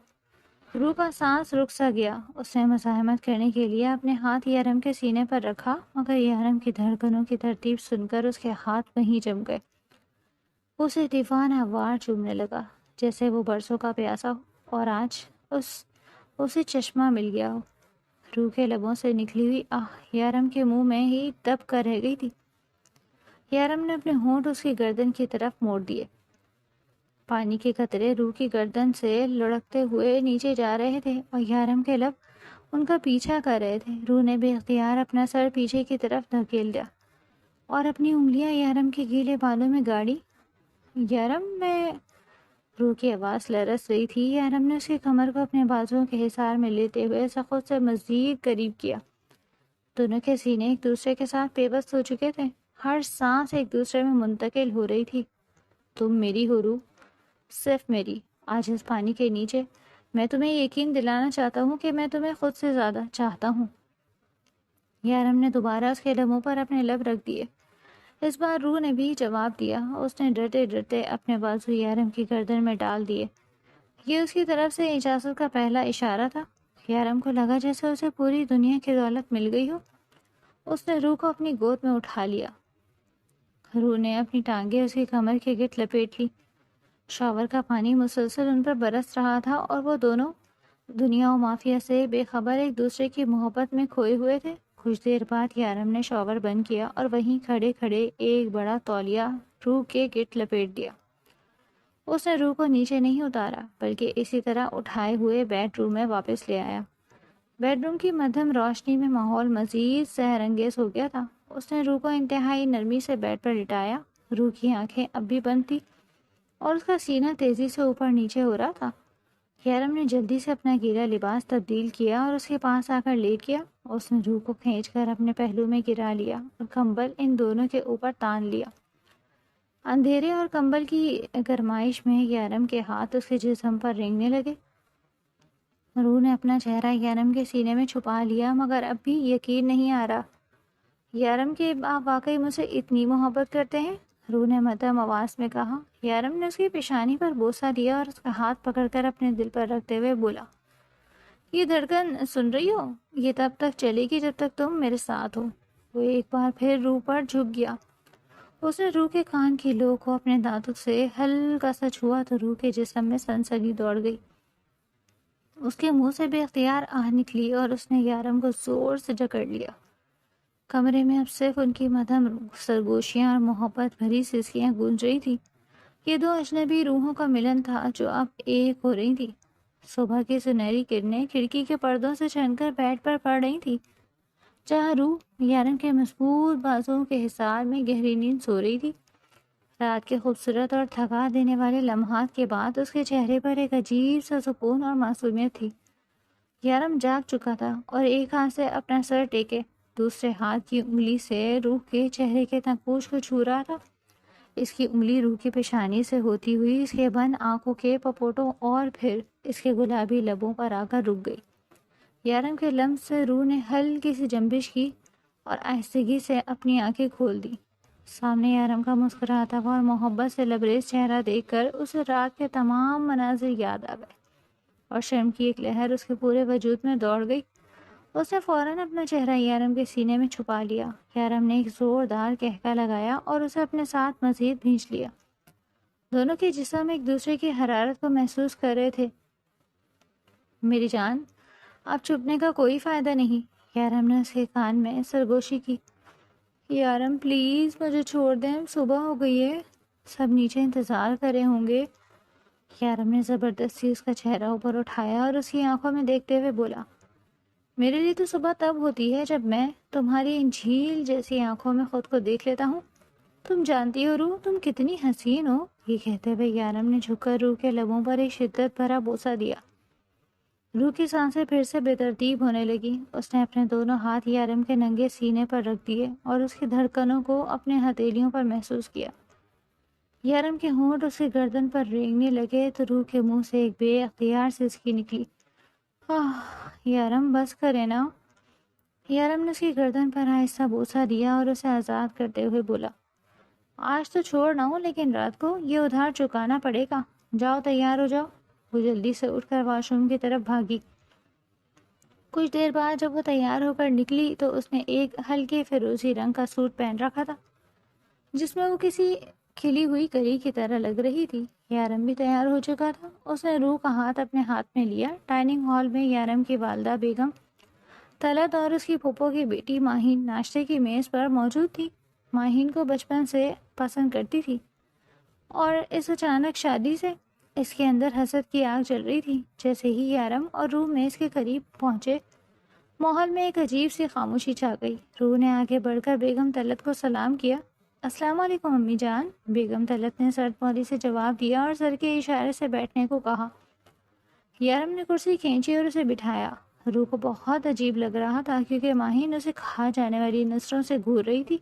روح کا سانس رک سا گیا۔ اس نے مزاحمت کرنے کے لیے اپنے ہاتھ یارم کے سینے پر رکھا مگر یارم کی دھڑکنوں کی ترتیب سن کر اس کے ہاتھ وہیں جم گئے۔ اسے دیوانہ وار چومنے لگا جیسے وہ برسوں کا پیاسا ہو، اور آج اس اسے چشمہ مل گیا ہو۔ روح کے لبوں سے نکلی ہوئی آہ یارم کے منہ میں ہی دب کر رہ گئی تھی۔ یارم نے اپنے ہونٹ اس کی گردن کی طرف موڑ دیے۔ پانی کے قطرے روح کی گردن سے لڑکتے ہوئے نیچے جا رہے تھے اور یارم کے لب ان کا پیچھا کر رہے تھے۔ روح نے بے اختیار اپنا سر پیچھے کی طرف دھکیل دیا اور اپنی انگلیاں یارم کے گیلے بالوں میں گاڑی۔ یارم میں روح کی آواز لرز رہی تھی۔ یارم نے اس کی کمر کو اپنے بازوؤں کے حصار میں لیتے ہوئے خود سے مزید قریب کیا۔ دونوں کے سینے ایک دوسرے کے ساتھ پیوست ہو چکے تھے، ہر سانس ایک دوسرے میں منتقل ہو رہی تھی۔ تم میری ہو روح، صرف میری۔ آج اس پانی کے نیچے میں تمہیں یقین دلانا چاہتا ہوں کہ میں تمہیں خود سے زیادہ چاہتا ہوں۔ یارم نے دوبارہ اس کے لبوں پر اپنے لب رکھ دیے۔ اس بار روح نے بھی جواب دیا۔ اس نے ڈرتے ڈرتے اپنے بازو یارم کی گردن میں ڈال دیے۔ یہ اس کی طرف سے اجازت کا پہلا اشارہ تھا۔ یارم کو لگا جیسے اسے پوری دنیا کی دولت مل گئی ہو۔ اس نے روح کو اپنی گود میں اٹھا لیا۔ روح نے اپنی ٹانگیں اس کی کمر کے گرد لپیٹ لی۔ شاور کا پانی مسلسل ان پر برس رہا تھا اور وہ دونوں دنیا و مافیا سے بے خبر ایک دوسرے کی محبت میں کھوئے ہوئے تھے۔ کچھ دیر بعد یارم نے شاور بند کیا اور وہیں کھڑے کھڑے ایک بڑا تولیہ روح کے گرد لپیٹ دیا۔ اس نے روح کو نیچے نہیں اتارا بلکہ اسی طرح اٹھائے ہوئے بیڈ روم میں واپس لے آیا۔ بیڈ روم کی مدھم روشنی میں ماحول مزید سحر انگیز ہو گیا تھا۔ اس نے روح کو انتہائی نرمی سے بیڈ پر لٹایا۔ روح کی آنکھیں اب بھی بند تھی اور اس کا سینہ تیزی سے اوپر نیچے ہو رہا تھا۔ یارم نے جلدی سے اپنا گیلا لباس تبدیل کیا اور اس کے پاس آ کر لیٹ گیا۔ اس نے روح کو کھینچ کر اپنے پہلو میں گرا لیا اور کمبل ان دونوں کے اوپر تان لیا۔ اندھیرے اور کمبل کی گرمائش میں یارم کے ہاتھ اس کے جسم پر رینگنے لگے۔ روح نے اپنا چہرہ یارم کے سینے میں چھپا لیا مگر اب بھی یقین نہیں آ رہا۔ یارم کہ آپ واقعی مجھ سے اتنی محبت کرتے ہیں؟ روح نے مدھم آواز میں کہا۔ یارم نے اس کی پیشانی پر بوسہ دیا اور اس کا ہاتھ پکڑ کر اپنے دل پر رکھتے ہوئے بولا، یہ دھڑکن سن رہی ہو؟ یہ تب تک چلے گی جب تک تم میرے ساتھ ہو۔ وہ ایک بار پھر روح پر جھک گیا۔ اس نے روح کے کان کی لو کو اپنے دانتوں سے ہلکا سا چھوا تو روح کے جسم میں سنسنی دوڑ گئی۔ اس کے منہ سے بے اختیار آہ نکلی اور اس نے یارم کو زور سے جکڑ لیا۔ کمرے میں اب صرف ان کی مدھم سرگوشیاں اور محبت بھری سسکیاں گونج رہی تھی۔ یہ دو اجنبی روحوں کا ملن تھا جو اب ایک ہو رہی تھی۔ صبح کی سنہری کرنیں کھڑکی کے پردوں سے چھن کر بیڈ پر پڑ رہی تھی جہاں روح یارم کے مضبوط بازوؤں کے حصار میں گہری نیند سو رہی تھی۔ رات کے خوبصورت اور تھکا دینے والے لمحات کے بعد اس کے چہرے پر ایک عجیب سا سکون اور معصومیت تھی۔ یارم جاگ چکا تھا اور ایک ہاتھ سے اپنا سر ٹیکے دوسرے ہاتھ کی انگلی سے روح کے چہرے کے نقوش کو چھو رہا تھا۔ اس کی انگلی روح کی پیشانی سے ہوتی ہوئی اس کے بند آنکھوں کے پپوٹوں اور پھر اس کے گلابی لبوں پر آ کر رک گئی۔ یارم کے لمس سے روح نے ہلکی سی جنبش کی اور آہستگی سے اپنی آنکھیں کھول دی۔ سامنے یارم کا مسکراتا ہوا اور محبت سے لبریز چہرہ دیکھ کر اسے رات کے تمام مناظر یاد آ گئے اور شرم کی ایک لہر اس کے پورے وجود میں دوڑ گئی۔ اس نے فوراً اپنا چہرہ یارم کے سینے میں چھپا لیا۔ یارم نے ایک زوردار قہقہ لگایا اور اسے اپنے ساتھ مزید بھینچ لیا۔ دونوں کے جسم ایک دوسرے کی حرارت کو محسوس کر رہے تھے۔ میری جان، اب چھپنے کا کوئی فائدہ نہیں، یارم نے اس کے کان میں سرگوشی کی۔ یارم پلیز مجھے چھوڑ دیں، صبح ہو گئی ہے، سب نیچے انتظار کرے ہوں گے۔ یارم نے زبردستی اس کا چہرہ اوپر اٹھایا اور اس کی آنکھوں میں دیکھتے ہوئے بولا، میرے لیے تو صبح تب ہوتی ہے جب میں تمہاری ان جھیل جیسی آنکھوں میں خود کو دیکھ لیتا ہوں۔ تم جانتی ہو روح، تم کتنی حسین ہو۔ یہ کہتے ہوئے یارم نے جھک کر روح کے لبوں پر ایک شدت بھرا بوسہ دیا۔ روح کی سانسیں پھر سے بے ترتیب ہونے لگی۔ اس نے اپنے دونوں ہاتھ یارم کے ننگے سینے پر رکھ دیے اور اس کی دھڑکنوں کو اپنے ہتھیلیوں پر محسوس کیا۔ یارم کے ہونٹ اس کی گردن پر رینگنے لگے تو روح کے منہ سے ایک بے اختیار سسکی نکلی۔ یارم بس کرے نا۔ یارم نے اس کی گردن پر آہستہ بوسہ دیا اور اسے آزاد کرتے ہوئے بولا، آج تو چھوڑ نہ ہوں لیکن رات کو یہ ادھار چکانا پڑے گا۔ جاؤ تیار ہو جاؤ۔ وہ جلدی سے اٹھ کر واش روم کی طرف بھاگی۔ کچھ دیر بعد جب وہ تیار ہو کر نکلی تو اس نے ایک ہلکے فیروزی رنگ کا سوٹ پہن رکھا تھا جس میں وہ کسی کھلی ہوئی کلی کی طرح لگ رہی تھی۔ یارم بھی تیار ہو چکا تھا۔ اس نے روح کا ہاتھ اپنے ہاتھ میں لیا۔ ڈائننگ ہال میں یارم کی والدہ بیگم طلعت اور اس کی پھوپھو کی بیٹی ماہین ناشتے کی میز پر موجود تھی۔ ماہین کو بچپن سے پسند کرتی تھی اور اس اچانک شادی سے اس کے اندر حسد کی آگ جل رہی تھی۔ جیسے ہی یارم اور روح میز کے قریب پہنچے، ماحول میں ایک عجیب سی خاموشی چھا گئی۔ روح نے آگے بڑھ کر بیگم طلعت کو سلام کیا۔ السلام علیکم امی جان۔ بیگم طلعت نے سرد مولی سے جواب دیا اور سر کے اشارے سے بیٹھنے کو کہا۔ یارم نے کرسی کھینچی اور اسے بٹھایا۔ روح کو بہت عجیب لگ رہا تھا کیونکہ ماہین اسے کھا جانے والی نظروں سے گھور رہی تھی۔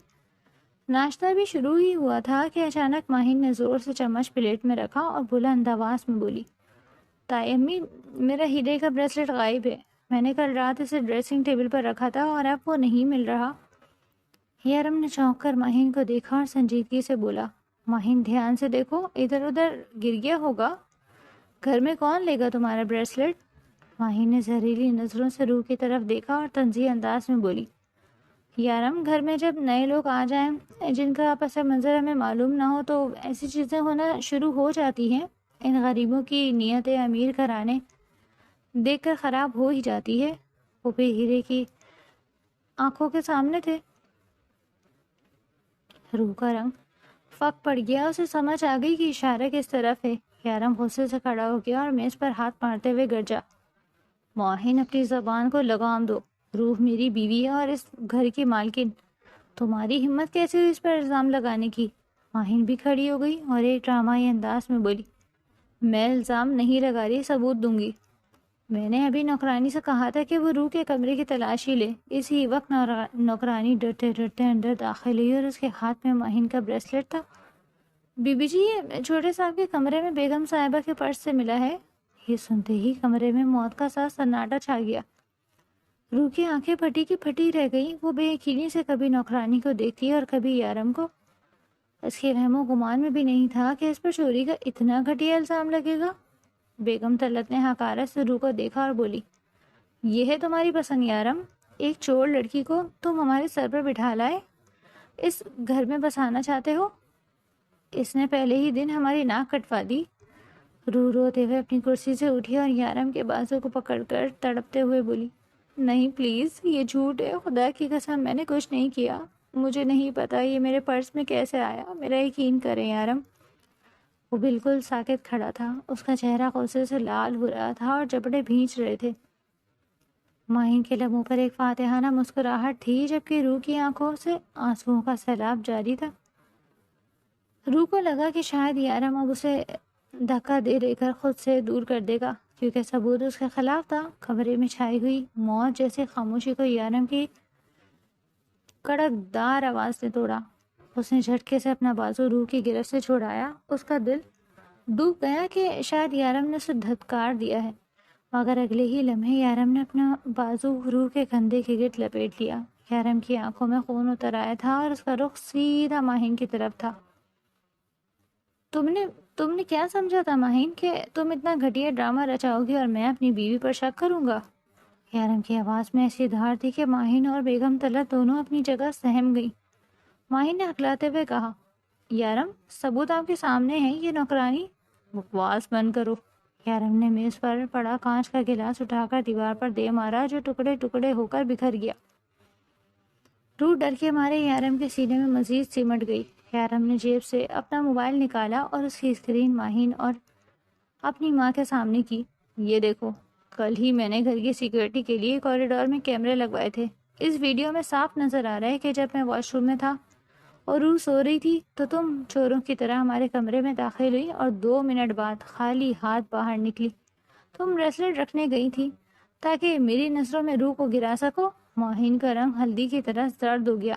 ناشتہ بھی شروع ہی ہوا تھا کہ اچانک ماہین نے زور سے چمچ پلیٹ میں رکھا اور بلند آواز میں بولی، تائی امی، میرا ہیرے کا بریسلٹ غائب ہے۔ میں نے کل رات اسے ڈریسنگ ٹیبل پر رکھا تھا اور اب وہ نہیں مل رہا۔ یارم نے چونک کر ماہین کو دیکھا اور سنجیدگی سے بولا، ماہین دھیان سے دیکھو، ادھر ادھر گر گیا ہوگا۔ گھر میں کون لے گا تمہارا بریسلٹ؟ ماہین نے زہریلی نظروں سے روح کی طرف دیکھا اور طنزیہ انداز میں بولی، یارم، گھر میں جب نئے لوگ آ جائیں جن کا پس منظر ہمیں معلوم نہ ہو تو ایسی چیزیں ہونا شروع ہو جاتی ہیں۔ ان غریبوں کی نیتیں امیر گھرانے دیکھ کر خراب ہو ہی جاتی ہے۔ وہ بھی ہیرے کی آنکھوں کے سامنے تھے۔ روح کا رنگ فک پڑ گیا۔ اسے سمجھ آ گئی کہ اشارہ کس طرف ہے۔ یارم غصے سے کھڑا ہو گیا اور میز پر ہاتھ مارتے ہوئے گرجا، ماہین، اپنی زبان کو لگام دو۔ روح میری بیوی ہے اور اس گھر کی مالکن۔ تمہاری ہمت کیسے ہوئی اس پر الزام لگانے کی؟ ماہین بھی کھڑی ہو گئی اور ایک ڈرامائی انداز میں بولی، میں الزام نہیں لگا رہی، ثبوت دوں گی۔ میں نے ابھی نوکرانی سے کہا تھا کہ وہ روح کے کمرے کی تلاشی لے۔ اسی وقت نوکرانی ڈرتے ڈرتے اندر داخل ہوئی اور اس کے ہاتھ میں ماہین کا بریسلٹ تھا۔ بی بی جی، یہ چھوٹے صاحب کے کمرے میں بیگم صاحبہ کے پرس سے ملا ہے۔ یہ سنتے ہی کمرے میں موت کا سا سناٹا چھا گیا۔ روح کی آنکھیں پھٹی کی پھٹی رہ گئی۔ وہ بے یقینی سے کبھی نوکرانی کو دیکھتی اور کبھی یارم کو۔ اس کے وہم و گمان میں بھی نہیں تھا کہ اس پر چوری کا اتنا گھٹیا الزام لگے گا۔ بیگم طلعت نے حقارت سے روح کو دیکھا اور بولی، یہ ہے تمہاری پسند یارم؟ ایک چور لڑکی کو تم ہمارے سر پر بٹھا لائے اس گھر میں بسانا چاہتے ہو؟ اس نے پہلے ہی دن ہماری ناک کٹوا دی۔ روح روتے ہوئے اپنی کرسی سے اٹھی اور یارم کے بازو کو پکڑ کر تڑپتے ہوئے بولی، نہیں پلیز، یہ جھوٹ ہے، خدا کی قسم میں نے کچھ نہیں کیا۔ مجھے نہیں پتا یہ میرے پرس میں کیسے آیا، میرا یقین کریں یارم۔ وہ بالکل ساکت کھڑا تھا۔ اس کا چہرہ غصے سے لال ہو رہا تھا اور جبڑے بھینچ رہے تھے۔ ماہین کے لبوں پر ایک فاتحانہ مسکراہٹ تھی جبکہ روح کی آنکھوں سے آنسوؤں کا سیلاب جاری تھا۔ روح کو لگا کہ شاید یارم اب اسے دھکا دے دے کر خود سے دور کر دے گا کیونکہ ثبوت اس کے خلاف تھا۔ کمرے میں چھائی ہوئی موت جیسے خاموشی کو یارم کی کڑک دار آواز نے توڑا۔ اس نے جھٹکے سے اپنا بازو روح کی گرفت سے چھڑایا۔ اس کا دل ڈوب گیا کہ شاید یارم نے اسے دھتکار دیا ہے، مگر اگلے ہی لمحے یارم نے اپنا بازو روح کے کندھے کے گرد لپیٹ لیا۔ یارم کی آنکھوں میں خون اتر آیا تھا اور اس کا رخ سیدھا ماہین کی طرف تھا۔ تم نے کیا سمجھا تھا ماہین کہ تم اتنا گھٹیا ڈرامہ رچاؤ گی اور میں اپنی بیوی پر شک کروں گا؟ یارم کی آواز میں ایسی دھار تھی کہ ماہین اور بیگم طلعت دونوں اپنی جگہ سہم گئی۔ ماہین نے ہکلاتے ہوئے کہا، یارم، ثبوت آپ کے سامنے ہے، یہ نوکرانی۔ بکواس بند کرو۔ یارم نے میز پر پڑا کانچ کا گلاس اٹھا کر دیوار پر دے مارا جو ٹکڑے ٹکڑے ہو کر بکھر گیا۔ روح ڈر کے مارے یارم کے سینے میں مزید سمٹ گئی۔ یارم نے جیب سے اپنا موبائل نکالا اور اس کی اسکرین ماہین اور اپنی ماں کے سامنے کی۔ یہ دیکھو، کل ہی میں نے گھر کی سیکورٹی کے لیے کوریڈور میں کیمرے لگوائے تھے۔ اس ویڈیو میں صاف نظر آ رہا ہے کہ جب میں واش روم میں تھا اور روح سو رہی تھی تو تم چوروں کی طرح ہمارے کمرے میں داخل ہوئی اور 2 منٹ بعد خالی ہاتھ باہر نکلی۔ تم بریسلٹ رکھنے گئی تھی تاکہ میری نظروں میں روح کو گرا سکو۔ ماہین کا رنگ ہلدی کی طرح زرد ہو گیا۔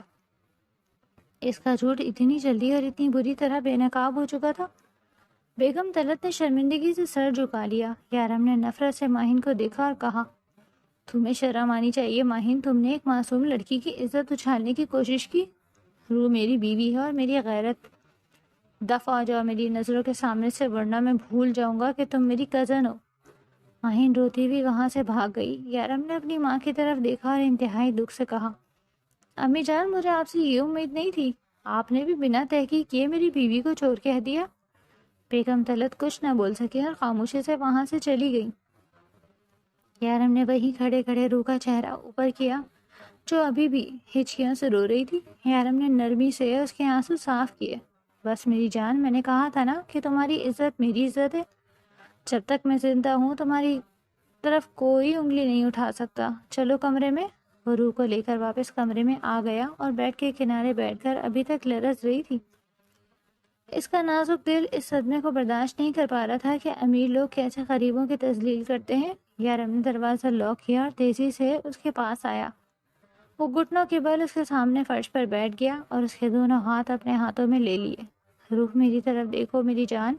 اس کا جھوٹ اتنی جلدی اور اتنی بری طرح بے نقاب ہو چکا تھا۔ بیگم طلعت نے شرمندگی سے سر جھکا لیا۔ یارم نے نفرت سے ماہین کو دیکھا اور کہا، تمہیں شرم آنی چاہیے ماہین، تم نے ایک معصوم لڑکی کی عزت اچھالنے کی کوشش کی۔ روح میری بیوی ہے اور میری غیرت۔ دفع ہو جاؤ میری نظروں کے سامنے سے ورنہ میں بھول جاؤں گا کہ تم میری کزن ہو۔ ماہین روتی ہوئی وہاں سے بھاگ گئی۔ یارم نے اپنی ماں کی طرف دیکھا اور انتہائی دکھ سے کہا، امی جان، مجھے آپ سے یہ امید نہیں تھی، آپ نے بھی بنا تحقیق کیے میری بیوی کو چور کہہ دیا۔ بیگم طلعت کچھ نہ بول سکی اور خاموشی سے وہاں سے چلی گئی۔ یارم نے وہی کھڑے کھڑے روح کا چہرہ اوپر کیا جو ابھی بھی ہچکیوں سے رو رہی تھی۔ یارم نے نرمی سے اس کے آنسو صاف کیے۔ بس میری جان، میں نے کہا تھا نا کہ تمہاری عزت میری عزت ہے۔ جب تک میں زندہ ہوں تمہاری طرف کوئی انگلی نہیں اٹھا سکتا۔ چلو کمرے میں۔ وہ روح کو لے کر واپس کمرے میں آ گیا اور بیڈ کے کنارے بیٹھ کر ابھی تک لرز رہی تھی۔ اس کا نازک دل اس صدمے کو برداشت نہیں کر پا رہا تھا کہ امیر لوگ کیسے غریبوں کی تذلیل کرتے ہیں۔ یارم نے دروازہ لاک کیا اور تیزی سے اس کے پاس آیا۔ وہ گھٹنوں کے بل اس کے سامنے فرش پر بیٹھ گیا اور اس کے دونوں ہاتھ اپنے ہاتھوں میں لے لیے۔ روح میری طرف دیکھو میری جان،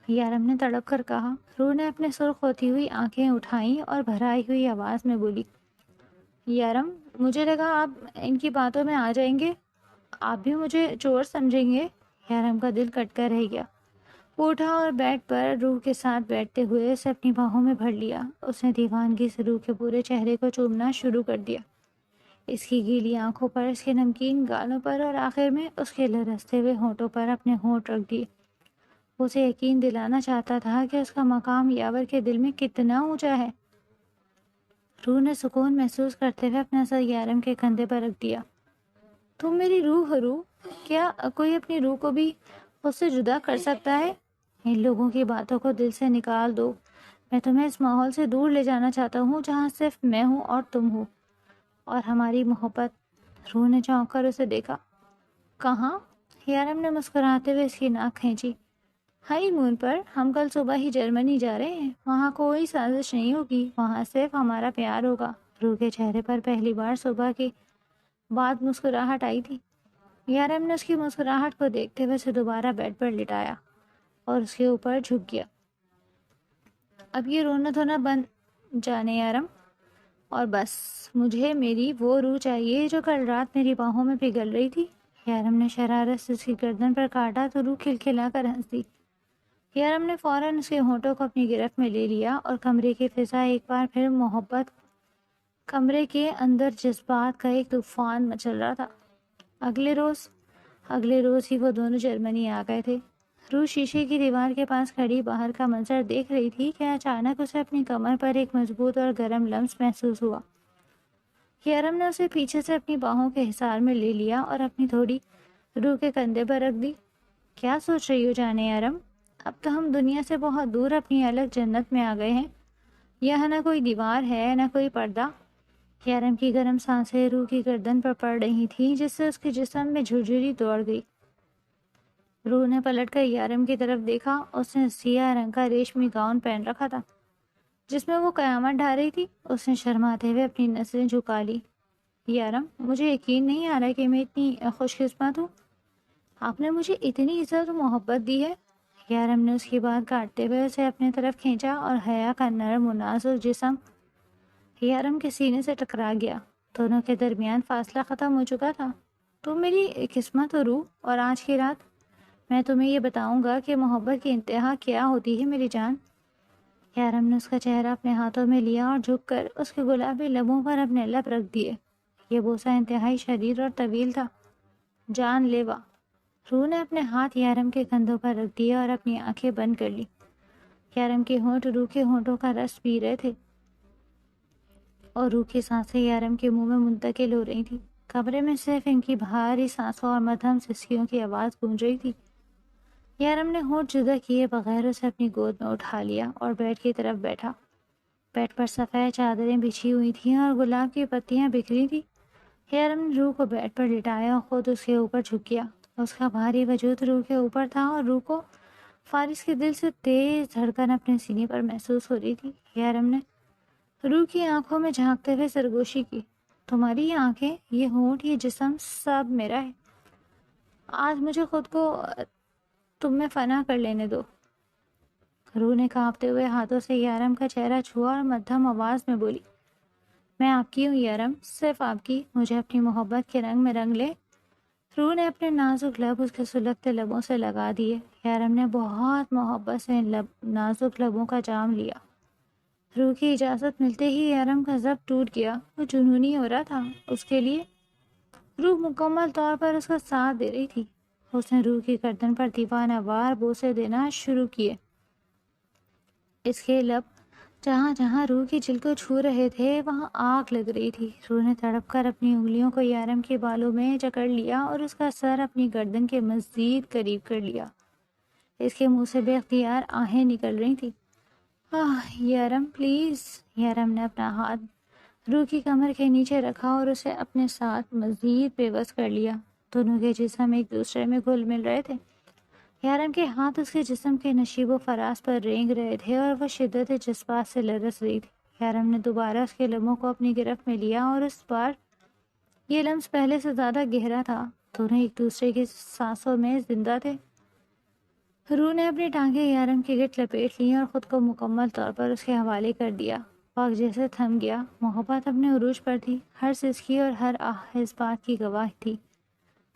یارم نے تڑپ کر کہا۔ روح نے اپنے سرخ ہوتی ہوئی آنکھیں اٹھائیں اور بھرائی ہوئی آواز میں بولی، یارم مجھے لگا آپ ان کی باتوں میں آ جائیں گے، آپ بھی مجھے چور سمجھیں گے۔ یارم کا دل کٹ کر رہ گیا۔ وہ اٹھا اور بیڈ پر روح کے ساتھ بیٹھتے ہوئے اسے اپنی باہوں میں بھر لیا۔ اس نے دیوانگی سے روح کے پورے چہرے کو چومنا شروع کر دیا، اس کی گیلی آنکھوں پر، اس کے نمکین گالوں پر اور آخر میں اس کے لرزتے ہوئے ہونٹوں پر اپنے ہونٹ رکھ دیے۔ وہ اسے یقین دلانا چاہتا تھا کہ اس کا مقام یاور کے دل میں کتنا اونچا ہے۔ روح نے سکون محسوس کرتے ہوئے اپنا سر یارم کے کندھے پر رکھ دیا۔ تم میری روح ہو روح، کیا کوئی اپنی روح کو بھی خود سے جدا کر سکتا ہے؟ ان لوگوں کی باتوں کو دل سے نکال دو۔ میں تمہیں اس ماحول سے دور لے جانا چاہتا ہوں جہاں صرف میں ہوں اور تم ہو اور ہماری محبت۔ روح نے چونک کر اسے دیکھا۔ کہاں؟ یارم نے مسکراتے ہوئے اس کی ناک کھینچی۔ ہنی مون پر، ہم کل صبح ہی جرمنی جا رہے ہیں۔ وہاں کوئی سازش نہیں ہوگی، وہاں صرف ہمارا پیار ہوگا۔ روح کے چہرے پر پہلی بار صبح کے بعد مسکراہٹ آئی تھی۔ یارم نے اس کی مسکراہٹ کو دیکھتے ہوئے اسے دوبارہ بیڈ پر لٹایا اور اس کے اوپر جھک گیا۔ اب یہ رونا دھونا بند جانے یارم، اور بس مجھے میری وہ روح چاہیے جو کل رات میری باہوں میں پگھل رہی تھی۔ یارم نے شرارت سے اس کی گردن پر کاٹا تو روح کھلکھلا کر ہنس دی۔ یارم نے فوراً اس کے ہونٹوں کو اپنی گرفت میں لے لیا اور کمرے کی فضا ایک بار پھر محبت، کمرے کے اندر جذبات کا ایک طوفان مچل رہا تھا۔ اگلے روز ہی وہ دونوں جرمنی آ گئے تھے۔ روح شیشے کی دیوار کے پاس کھڑی باہر کا منظر دیکھ رہی تھی کہ اچانک اسے اپنی کمر پر ایک مضبوط اور گرم لمس محسوس ہوا۔ یارم نے اسے پیچھے سے اپنی باہوں کے حصار میں لے لیا اور اپنی تھوڑی روح کے کندھے پر رکھ دی۔ کیا سوچ رہی ہو جانے یارم؟ اب تو ہم دنیا سے بہت دور اپنی الگ جنت میں آ گئے ہیں۔ یہاں نہ کوئی دیوار ہے نہ کوئی پردہ۔ یارم کی گرم سانسیں روح کی گردن پر پڑ رہی تھیں جس سے اس کے جسم میں جھرجھری دوڑ گئی۔ روح نے پلٹ کر یارم کی طرف دیکھا۔ اس نے سیاہ رنگ کا ریشمی گاؤن پہن رکھا تھا جس میں وہ قیامت ڈھا رہی تھی۔ اس نے شرماتے ہوئے اپنی نظریں جھکا لی۔ یارم مجھے یقین نہیں آ رہا کہ میں اتنی خوش قسمت ہوں، آپ نے مجھے اتنی عزت و محبت دی ہے۔ یارم نے اس کی بات کاٹتے ہوئے اسے اپنے طرف کھینچا اور حیا کا نرم و نازک جسم یارم کے سینے سے ٹکرا گیا۔ دونوں کے درمیان فاصلہ ختم ہو چکا تھا۔ تم میری قسمت ہو روح، اور آج کی رات میں تمہیں یہ بتاؤں گا کہ محبت کی انتہا کیا ہوتی ہے میری جان۔ یارم نے اس کا چہرہ اپنے ہاتھوں میں لیا اور جھک کر اس کے گلابی لبوں پر اپنے لب رکھ دیے۔ یہ بوسہ انتہائی شدید اور طویل تھا، جان لیوا۔ روح نے اپنے ہاتھ یارم کے کندھوں پر رکھ دیے اور اپنی آنکھیں بند کر لی۔ یارم کے ہونٹ روح کے ہونٹوں کا رس پی رہے تھے اور روح کی سانسیں یارم کے منہ میں منتقل ہو رہی تھی۔ کمرے میں صرف ان کی بھاری سانسوں اور مدھم سسکیوں کی آواز گونج رہی تھی۔ یارم نے ہونٹ جدا کیے بغیر اسے اپنی گود میں اٹھا لیا اور بیڈ کی طرف بیٹھا۔ بیڈ پر سفید چادریں بچھی ہوئی تھیں اور گلاب کی پتیاں بکھری تھیں۔ یارم نے روح کو بیڈ پر لٹایا اور خود اس کے اوپر جھک گیا۔ اس کا بھاری وجود روح کے اوپر تھا اور روح کو فارس کے دل سے تیز دھڑکن اپنے سینے پر محسوس ہو رہی تھی۔ یارم نے روح کی آنکھوں میں جھانکتے ہوئے سرگوشی کی۔ تمہاری یہ آنکھیں، یہ ہونٹ، یہ جسم، سب میرا ہے۔ آج مجھے خود کو تم میں فنا کر لینے دو۔ روح نے کانپتے ہوئے ہاتھوں سے یارم کا چہرہ چھوا اور مدھم آواز میں بولی، میں آپ کی ہوں یارم، صرف آپ کی، مجھے اپنی محبت کے رنگ میں رنگ لے۔ روح نے اپنے نازک لب اس کے سلگتے لبوں سے لگا دیے۔ یارم نے بہت محبت سے ان نازک لبوں کا جام لیا۔ روح کی اجازت ملتے ہی یارم کا ضبط ٹوٹ گیا۔ وہ جنونی ہو رہا تھا۔ اس کے لیے روح مکمل طور پر اس کا ساتھ دے رہی تھی۔ اس نے روح کی گردن پر دیوانہ وار بوسے دینا شروع کیے۔ اس کے لب جہاں جہاں روح کی جلد کو چھو رہے تھے وہاں آگ لگ رہی تھی۔ روح نے تڑپ کر اپنی انگلیوں کو یارم کے بالوں میں جکڑ لیا اور اس کا سر اپنی گردن کے مزید قریب کر لیا۔ اس کے منہ سے بے اختیار آہیں نکل رہی تھی۔ یارم پلیز۔ یارم نے اپنا ہاتھ روح کی کمر کے نیچے رکھا اور اسے اپنے ساتھ مزید بے بس کر لیا۔ دونوں کے جسم ایک دوسرے میں گھل مل رہے تھے۔ یارم کے ہاتھ اس کے جسم کے نشیب و فراز پر رینگ رہے تھے اور وہ شدت جذبات سے لرز رہی تھی۔ یارم نے دوبارہ اس کے لبوں کو اپنی گرفت میں لیا اور اس بار یہ لمس پہلے سے زیادہ گہرا تھا۔ دونوں ایک دوسرے کی سانسوں میں زندہ تھے۔ روح نے اپنی ٹانگیں یارم کی گٹ لپیٹ لی اور خود کو مکمل طور پر اس کے حوالے کر دیا۔ وقت جیسے تھم گیا۔ محبت اپنے عروج پر تھی۔ ہر سسکی اور ہر آہ اس بات کی گواہ تھی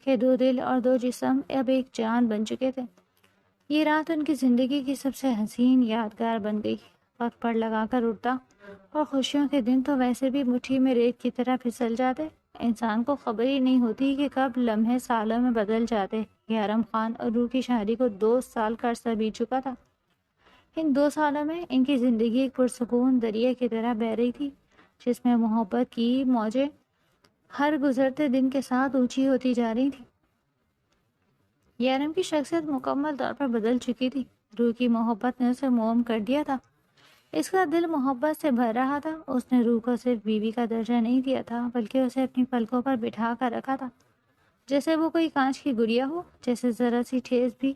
کہ دو دل اور دو جسم اب ایک جان بن چکے تھے۔ یہ رات ان کی زندگی کی سب سے حسین یادگار بن گئی۔ وقت پر لگا کر اٹھتا اور خوشیوں کے دن تو ویسے بھی مٹھی میں ریت کی طرح پھسل جاتے۔ انسان کو خبر ہی نہیں ہوتی کہ کب لمحے سالوں میں بدل جاتے۔ یارم خان اور روح کی شادی کو 2 سال کا عرصہ بیت چکا تھا۔ ان 2 سالوں میں ان کی زندگی ایک پرسکون دریا کی طرح بہہ رہی تھی جس میں محبت کی موجیں ہر گزرتے دن کے ساتھ اونچی ہوتی جا رہی تھی۔ یارم کی شخصیت مکمل طور پر بدل چکی تھی۔ روح کی محبت نے اسے موم کر دیا تھا۔ اس کا دل محبت سے بھر رہا تھا۔ اس نے روح کو صرف بیوی کا درجہ نہیں دیا تھا بلکہ اسے اپنی پلکوں پر بٹھا کر رکھا تھا جیسے وہ کوئی کانچ کی گڑیا ہو جیسے ذرا سی ٹھیس بھی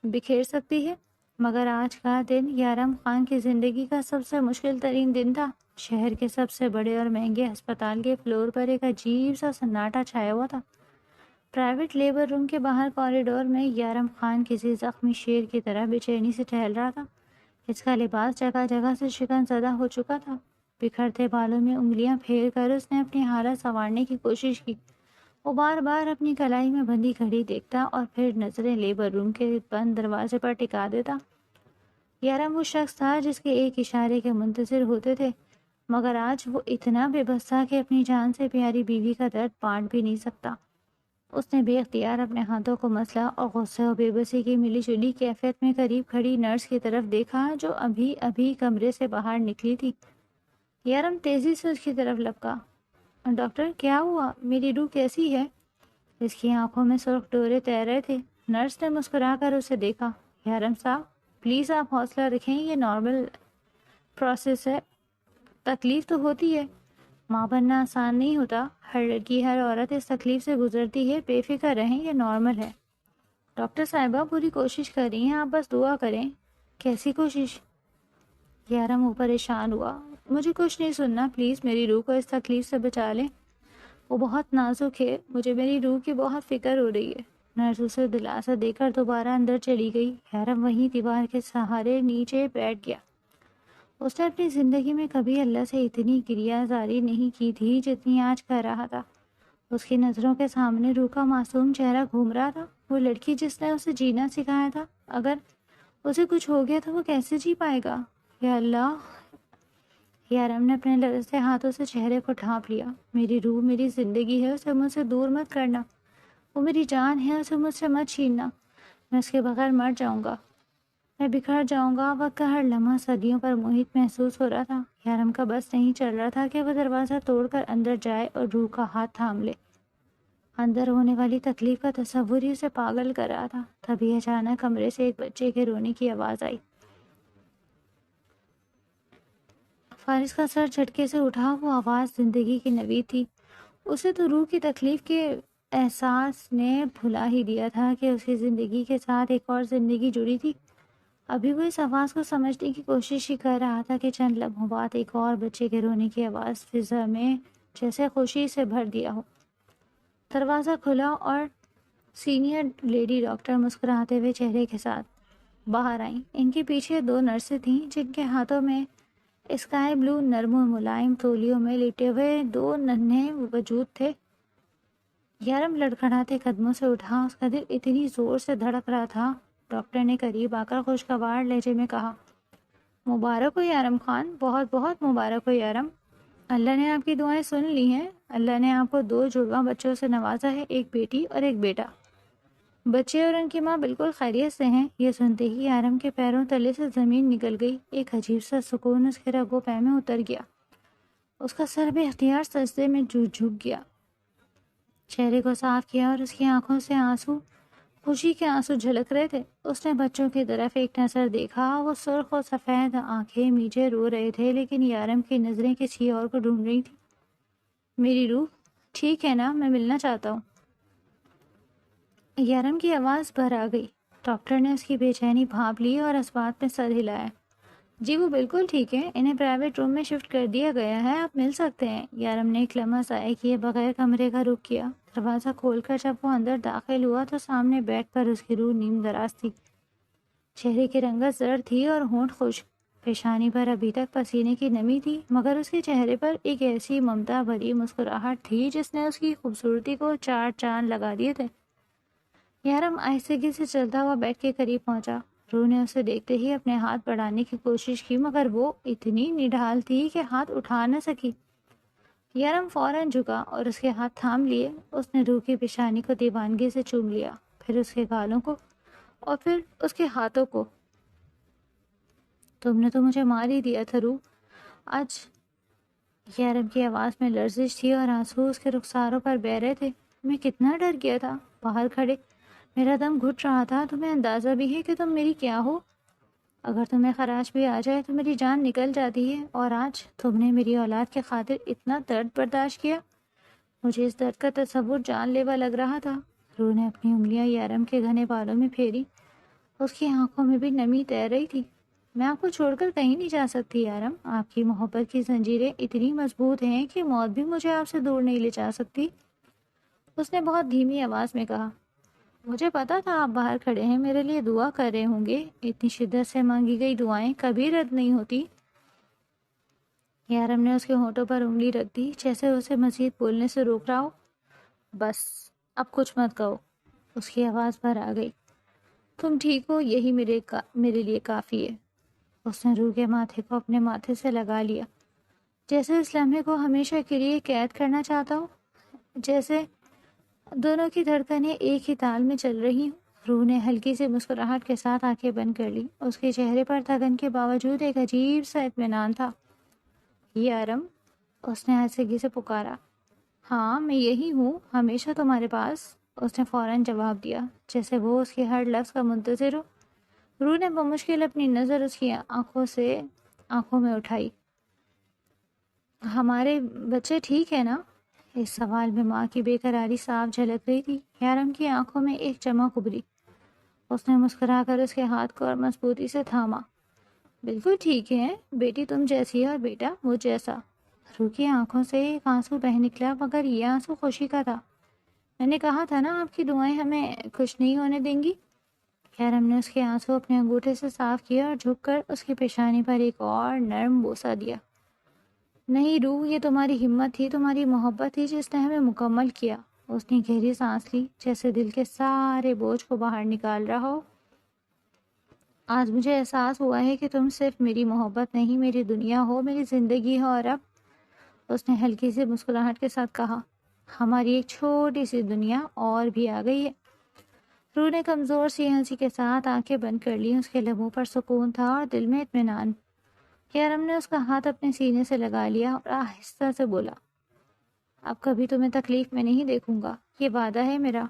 بکھیر سکتی ہے۔ مگر آج کا دن یارم خان کی زندگی کا سب سے مشکل ترین دن تھا۔ شہر کے سب سے بڑے اور مہنگے ہسپتال کے فلور پر ایک عجیب سا سناٹا چھایا ہوا تھا۔ پرائیویٹ لیبر روم کے باہر کوریڈور میں یارم خان کسی زخمی شیر کی طرح بے چینی سے ٹہل رہا تھا۔ اس کا لباس جگہ جگہ سے شکن زدہ ہو چکا تھا۔ بکھرتے بالوں میں انگلیاں پھیر کر اس نے اپنی حالت سنوارنے کی کوشش کی۔ وہ بار بار اپنی کلائی میں بندھی گھڑی دیکھتا اور پھر نظریں لیبر روم کے بند دروازے پر ٹکا دیتا۔ یارم وہ شخص تھا جس کے ایک اشارے کے منتظر ہوتے تھے، مگر آج وہ اتنا بے بس تھا کہ اپنی جان سے پیاری بیوی کا درد بانٹ بھی نہیں سکتا۔ اس نے بے اختیار اپنے ہاتھوں کو مسلا اور غصے اور بے بسی کی ملی جلی کیفیت میں قریب کھڑی نرس کی طرف دیکھا جو ابھی ابھی کمرے سے باہر نکلی تھی۔ یارم تیزی سے اس کی طرف لپکا۔ ڈاکٹر کیا ہوا؟ میری روح کیسی ہے؟ اس کی آنکھوں میں سرخ ڈورے تیر رہے تھے۔ نرس نے مسکرا کر اسے دیکھا۔ یارم صاحب پلیز آپ حوصلہ رکھیں، یہ نارمل پروسیس ہے۔ تکلیف تو ہوتی ہے، ماں بننا آسان نہیں ہوتا، ہر لڑکی ہر عورت اس تکلیف سے گزرتی ہے، بے فکر رہیں، یہ نارمل ہے۔ ڈاکٹر صاحبہ پوری کوشش کر رہی ہیں، آپ بس دعا کریں۔ کیسی کوشش؟ یارم پریشان ہوا۔ مجھے کچھ نہیں سننا، پلیز میری روح کو اس تکلیف سے بچا لیں، وہ بہت نازک ہے، مجھے میری روح کی بہت فکر ہو رہی ہے۔ نرس اسے دلاسا دے کر دوبارہ اندر چلی گئی۔ یارم وہیں دیوار کے سہارے نیچے بیٹھ گیا۔ اس نے اپنی زندگی میں کبھی اللہ سے اتنی گریہ زاری نہیں کی تھی جتنی آج کر رہا تھا۔ اس کی نظروں کے سامنے روح کا معصوم چہرہ گھوم رہا تھا، وہ لڑکی جس نے اسے جینا سکھایا تھا۔ اگر اسے کچھ ہو گیا تو وہ کیسے جی پائے گا؟ یا اللہ! یارم نے اپنے لرزتے ہاتھوں سے چہرے کو ڈھانپ لیا۔ میری روح میری زندگی ہے، اسے مجھ سے دور مت کرنا، وہ میری جان ہے، اسے مجھ سے مت چھیننا، میں اس کے بغیر مر جاؤں گا، میں بکھر جاؤں گا۔ وقت کا ہر لمحہ صدیوں پر محیط محسوس ہو رہا تھا۔ یارم کا بس نہیں چل رہا تھا کہ وہ دروازہ توڑ کر اندر جائے اور روح کا ہاتھ تھام لے۔ اندر ہونے والی تکلیف کا تصور ہی اسے پاگل کر رہا تھا۔ تبھی اچانک کمرے سے ایک بچے کے رونے کی آواز آئی۔ فارس کا سر جھٹکے سے اٹھا۔ وہ آواز زندگی کی نوید تھی۔ اسے تو روح کی تکلیف کے احساس نے بھلا ہی دیا تھا کہ اس کی زندگی کے ساتھ ایک اور زندگی جڑی تھی۔ ابھی وہ اس آواز کو سمجھنے کی کوشش ہی کر رہا تھا کہ چند لمحوں بعد ایک اور بچے کے رونے کی آواز فضا میں جیسے خوشی سے بھر دیا ہو۔ دروازہ کھلا اور سینئر لیڈی ڈاکٹر مسکراتے ہوئے چہرے کے ساتھ باہر آئیں۔ ان کے پیچھے 2 نرسیں تھیں جن کے ہاتھوں میں اسکائی بلو نرم و ملائم تولیوں میں لیٹے ہوئے 2 ننھے وجود تھے۔ یارم لڑکھڑاتے قدموں سے اٹھا، اس کا دل اتنی زور سے دھڑک رہا تھا۔ ڈاکٹر نے قریب آ کر خوشگوار لہجے میں کہا، مبارک ہو یارم خان، بہت بہت مبارک ہو یارم، اللہ نے آپ کی دعائیں سن لی ہیں، اللہ نے آپ کو 2 جڑواں بچوں سے نوازا ہے، ایک بیٹی اور ایک بیٹا۔ بچے اور ان کی ماں بالکل خیریت سے ہیں۔ یہ سنتے ہی یارم کے پیروں تلے سے زمین نکل گئی۔ ایک عجیب سا سکون اس کے رگوں پہ میں اتر گیا۔ اس کا سر بے اختیار سجدے میں جھک گیا، چہرے کو صاف کیا اور اس کی آنکھوں سے آنسو، خوشی کے آنسو جھلک رہے تھے۔ اس نے بچوں کی طرف ایک نظر دیکھا، وہ سرخ و سفید آنکھیں میچے رو رہے تھے، لیکن یارم کی نظریں کسی اور کو ڈھونڈ رہی تھی۔ میری روح ٹھیک ہے نا؟ میں ملنا چاہتا ہوں۔ یارم کی آواز بھر آ گئی۔ ڈاکٹر نے اس کی بے چینی بھانپ لی اور اسبات میں سر ہلایا۔ جی وہ بالکل ٹھیک ہے، انہیں پرائیویٹ روم میں شفٹ کر دیا گیا ہے، آپ مل سکتے ہیں۔ یارم نے ایک لمحہ ضائع کیے بغیر کمرے کا رخ کیا۔ دروازہ کھول کر جب وہ اندر داخل ہوا تو سامنے بیٹھ پر اس کی روح نیم دراز تھی۔ چہرے کی رنگت زرد تھی اور ہونٹ خشک، پیشانی پر ابھی تک پسینے کی نمی تھی، مگر اس کے چہرے پر ایک ایسی ممتا بھری مسکراہٹ تھی جس نے اس کی خوبصورتی کو چار چاند لگا دیے تھے۔ یارم آہستگی سے چلتا ہوا بیٹھ کے قریب پہنچا۔ روح نے اسے دیکھتے ہی اپنے ہاتھ بڑھانے کی کوشش کی، مگر وہ اتنی نڈھال تھی کہ ہاتھ اٹھا نہ سکی۔ یارم فوراً جھکا اور اس کے ہاتھ تھام لیے۔ اس نے روح کی پیشانی کو دیوانگی سے چوم لیا، پھر اس کے گالوں کو اور پھر اس کے ہاتھوں کو۔ تم نے تو مجھے مار ہی دیا تھا روح آج۔ یارم کی آواز میں لرزش تھی اور آنسو اس کے رخساروں پر بہہ رہے تھے۔ میں کتنا ڈر گیا تھا، باہر کھڑے میرا دم گھٹ رہا تھا۔ تمہیں اندازہ بھی ہے کہ تم میری کیا ہو؟ اگر تمہیں خراش بھی آ جائے تو میری جان نکل جاتی ہے، اور آج تم نے میری اولاد کے خاطر اتنا درد برداشت کیا۔ مجھے اس درد کا تصور جان لیوا لگ رہا تھا۔ روح نے اپنی انگلیاں یارم کے گھنے بالوں میں پھیری، اس کی آنکھوں میں بھی نمی تیر رہی تھی۔ میں آپ کو چھوڑ کر کہیں نہیں جا سکتی یارم، آپ کی محبت کی زنجیریں اتنی مضبوط ہیں کہ موت بھی مجھے آپ سے دور نہیں لے جا سکتی۔ اس نے بہت دھیمی آواز میں کہا۔ مجھے پتا تھا آپ باہر کھڑے ہیں، میرے لیے دعا کر رہے ہوں گے۔ اتنی شدت سے مانگی گئی دعائیں کبھی رد نہیں ہوتی۔ یارم نے اس کے ہونٹوں پر انگلی رکھ دی، جیسے اسے مزید بولنے سے روک رہا ہو۔ بس اب کچھ مت کہو، اس کی آواز بھر آ گئی۔ تم ٹھیک ہو، یہی میرے لیے کافی ہے۔ اس نے روح کے ماتھے کو اپنے ماتھے سے لگا لیا، جیسے اس لمحے کو ہمیشہ کے لیے قید کرنا چاہتا ہو، جیسے دونوں کی دھڑکنیں ایک ہی تال میں چل رہی ہوں۔ روح نے ہلکی سی مسکراہٹ کے ساتھ آنکھیں بند کر لی۔ اس کے چہرے پر تھکن کے باوجود ایک عجیب سا اطمینان تھا۔ یارم، اس نے آہستگی سے پکارا۔ ہاں میں یہی ہوں، ہمیشہ تمہارے پاس، اس نے فوراً جواب دیا، جیسے وہ اس کے ہر لفظ کا منتظر ہو۔ روح نے بمشکل اپنی نظر اس کی آنکھوں میں اٹھائی۔ ہمارے بچے ٹھیک ہے نا؟ اس سوال میں ماں کی بے قراری صاف جھلک رہی تھی۔ یارم کی آنکھوں میں ایک چمک ابھری۔ اس نے مسکرا کر اس کے ہاتھ کو اور مضبوطی سے تھاما۔ بالکل ٹھیک ہے بیٹی، تم جیسی ہے اور بیٹا مجھ جیسا۔ روح کی آنکھوں سے ایک آنسو بہہ نکلا، مگر یہ آنسو خوشی کا تھا۔ میں نے کہا تھا نا آپ کی دعائیں ہمیں خوش نہیں ہونے دیں گی۔ یارم نے اس کے آنسو اپنے انگوٹھے سے صاف کیا اور جھک کر اس کی پیشانی پر ایک اور نرم بوسہ دیا۔ نہیں روح، یہ تمہاری ہمت تھی، تمہاری محبت تھی جس نے ہمیں مکمل کیا۔ اس نے گہری سانس لی، جیسے دل کے سارے بوجھ کو باہر نکال رہا ہو۔ آج مجھے احساس ہوا ہے کہ تم صرف میری محبت نہیں، میری دنیا ہو، میری زندگی ہو۔ اور اب، اس نے ہلکی سی مسکراہٹ کے ساتھ کہا، ہماری ایک چھوٹی سی دنیا اور بھی آ گئی ہے۔ روح نے کمزور سی ہنسی کے ساتھ آنکھیں بند کر لی۔ اس کے لبوں پر سکون تھا اور دل میں اطمینان۔ یارم نے اس کا ہاتھ اپنے سینے سے لگا لیا اور آہستہ سے بولا، اب کبھی تمہیں تکلیف میں نہیں دیکھوں گا، یہ وعدہ ہے میرا۔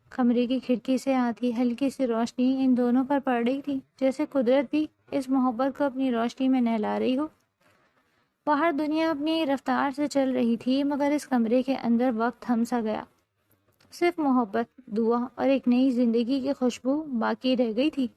کمرے کی کھڑکی سے آتی ہلکی سی روشنی ان دونوں پر پڑ رہی تھی، جیسے قدرت بھی اس محبت کو اپنی روشنی میں نہلا رہی ہو۔ باہر دنیا اپنی رفتار سے چل رہی تھی، مگر اس کمرے کے اندر وقت تھم سا گیا۔ صرف محبت، دعا اور ایک نئی زندگی کی خوشبو باقی رہ گئی تھی۔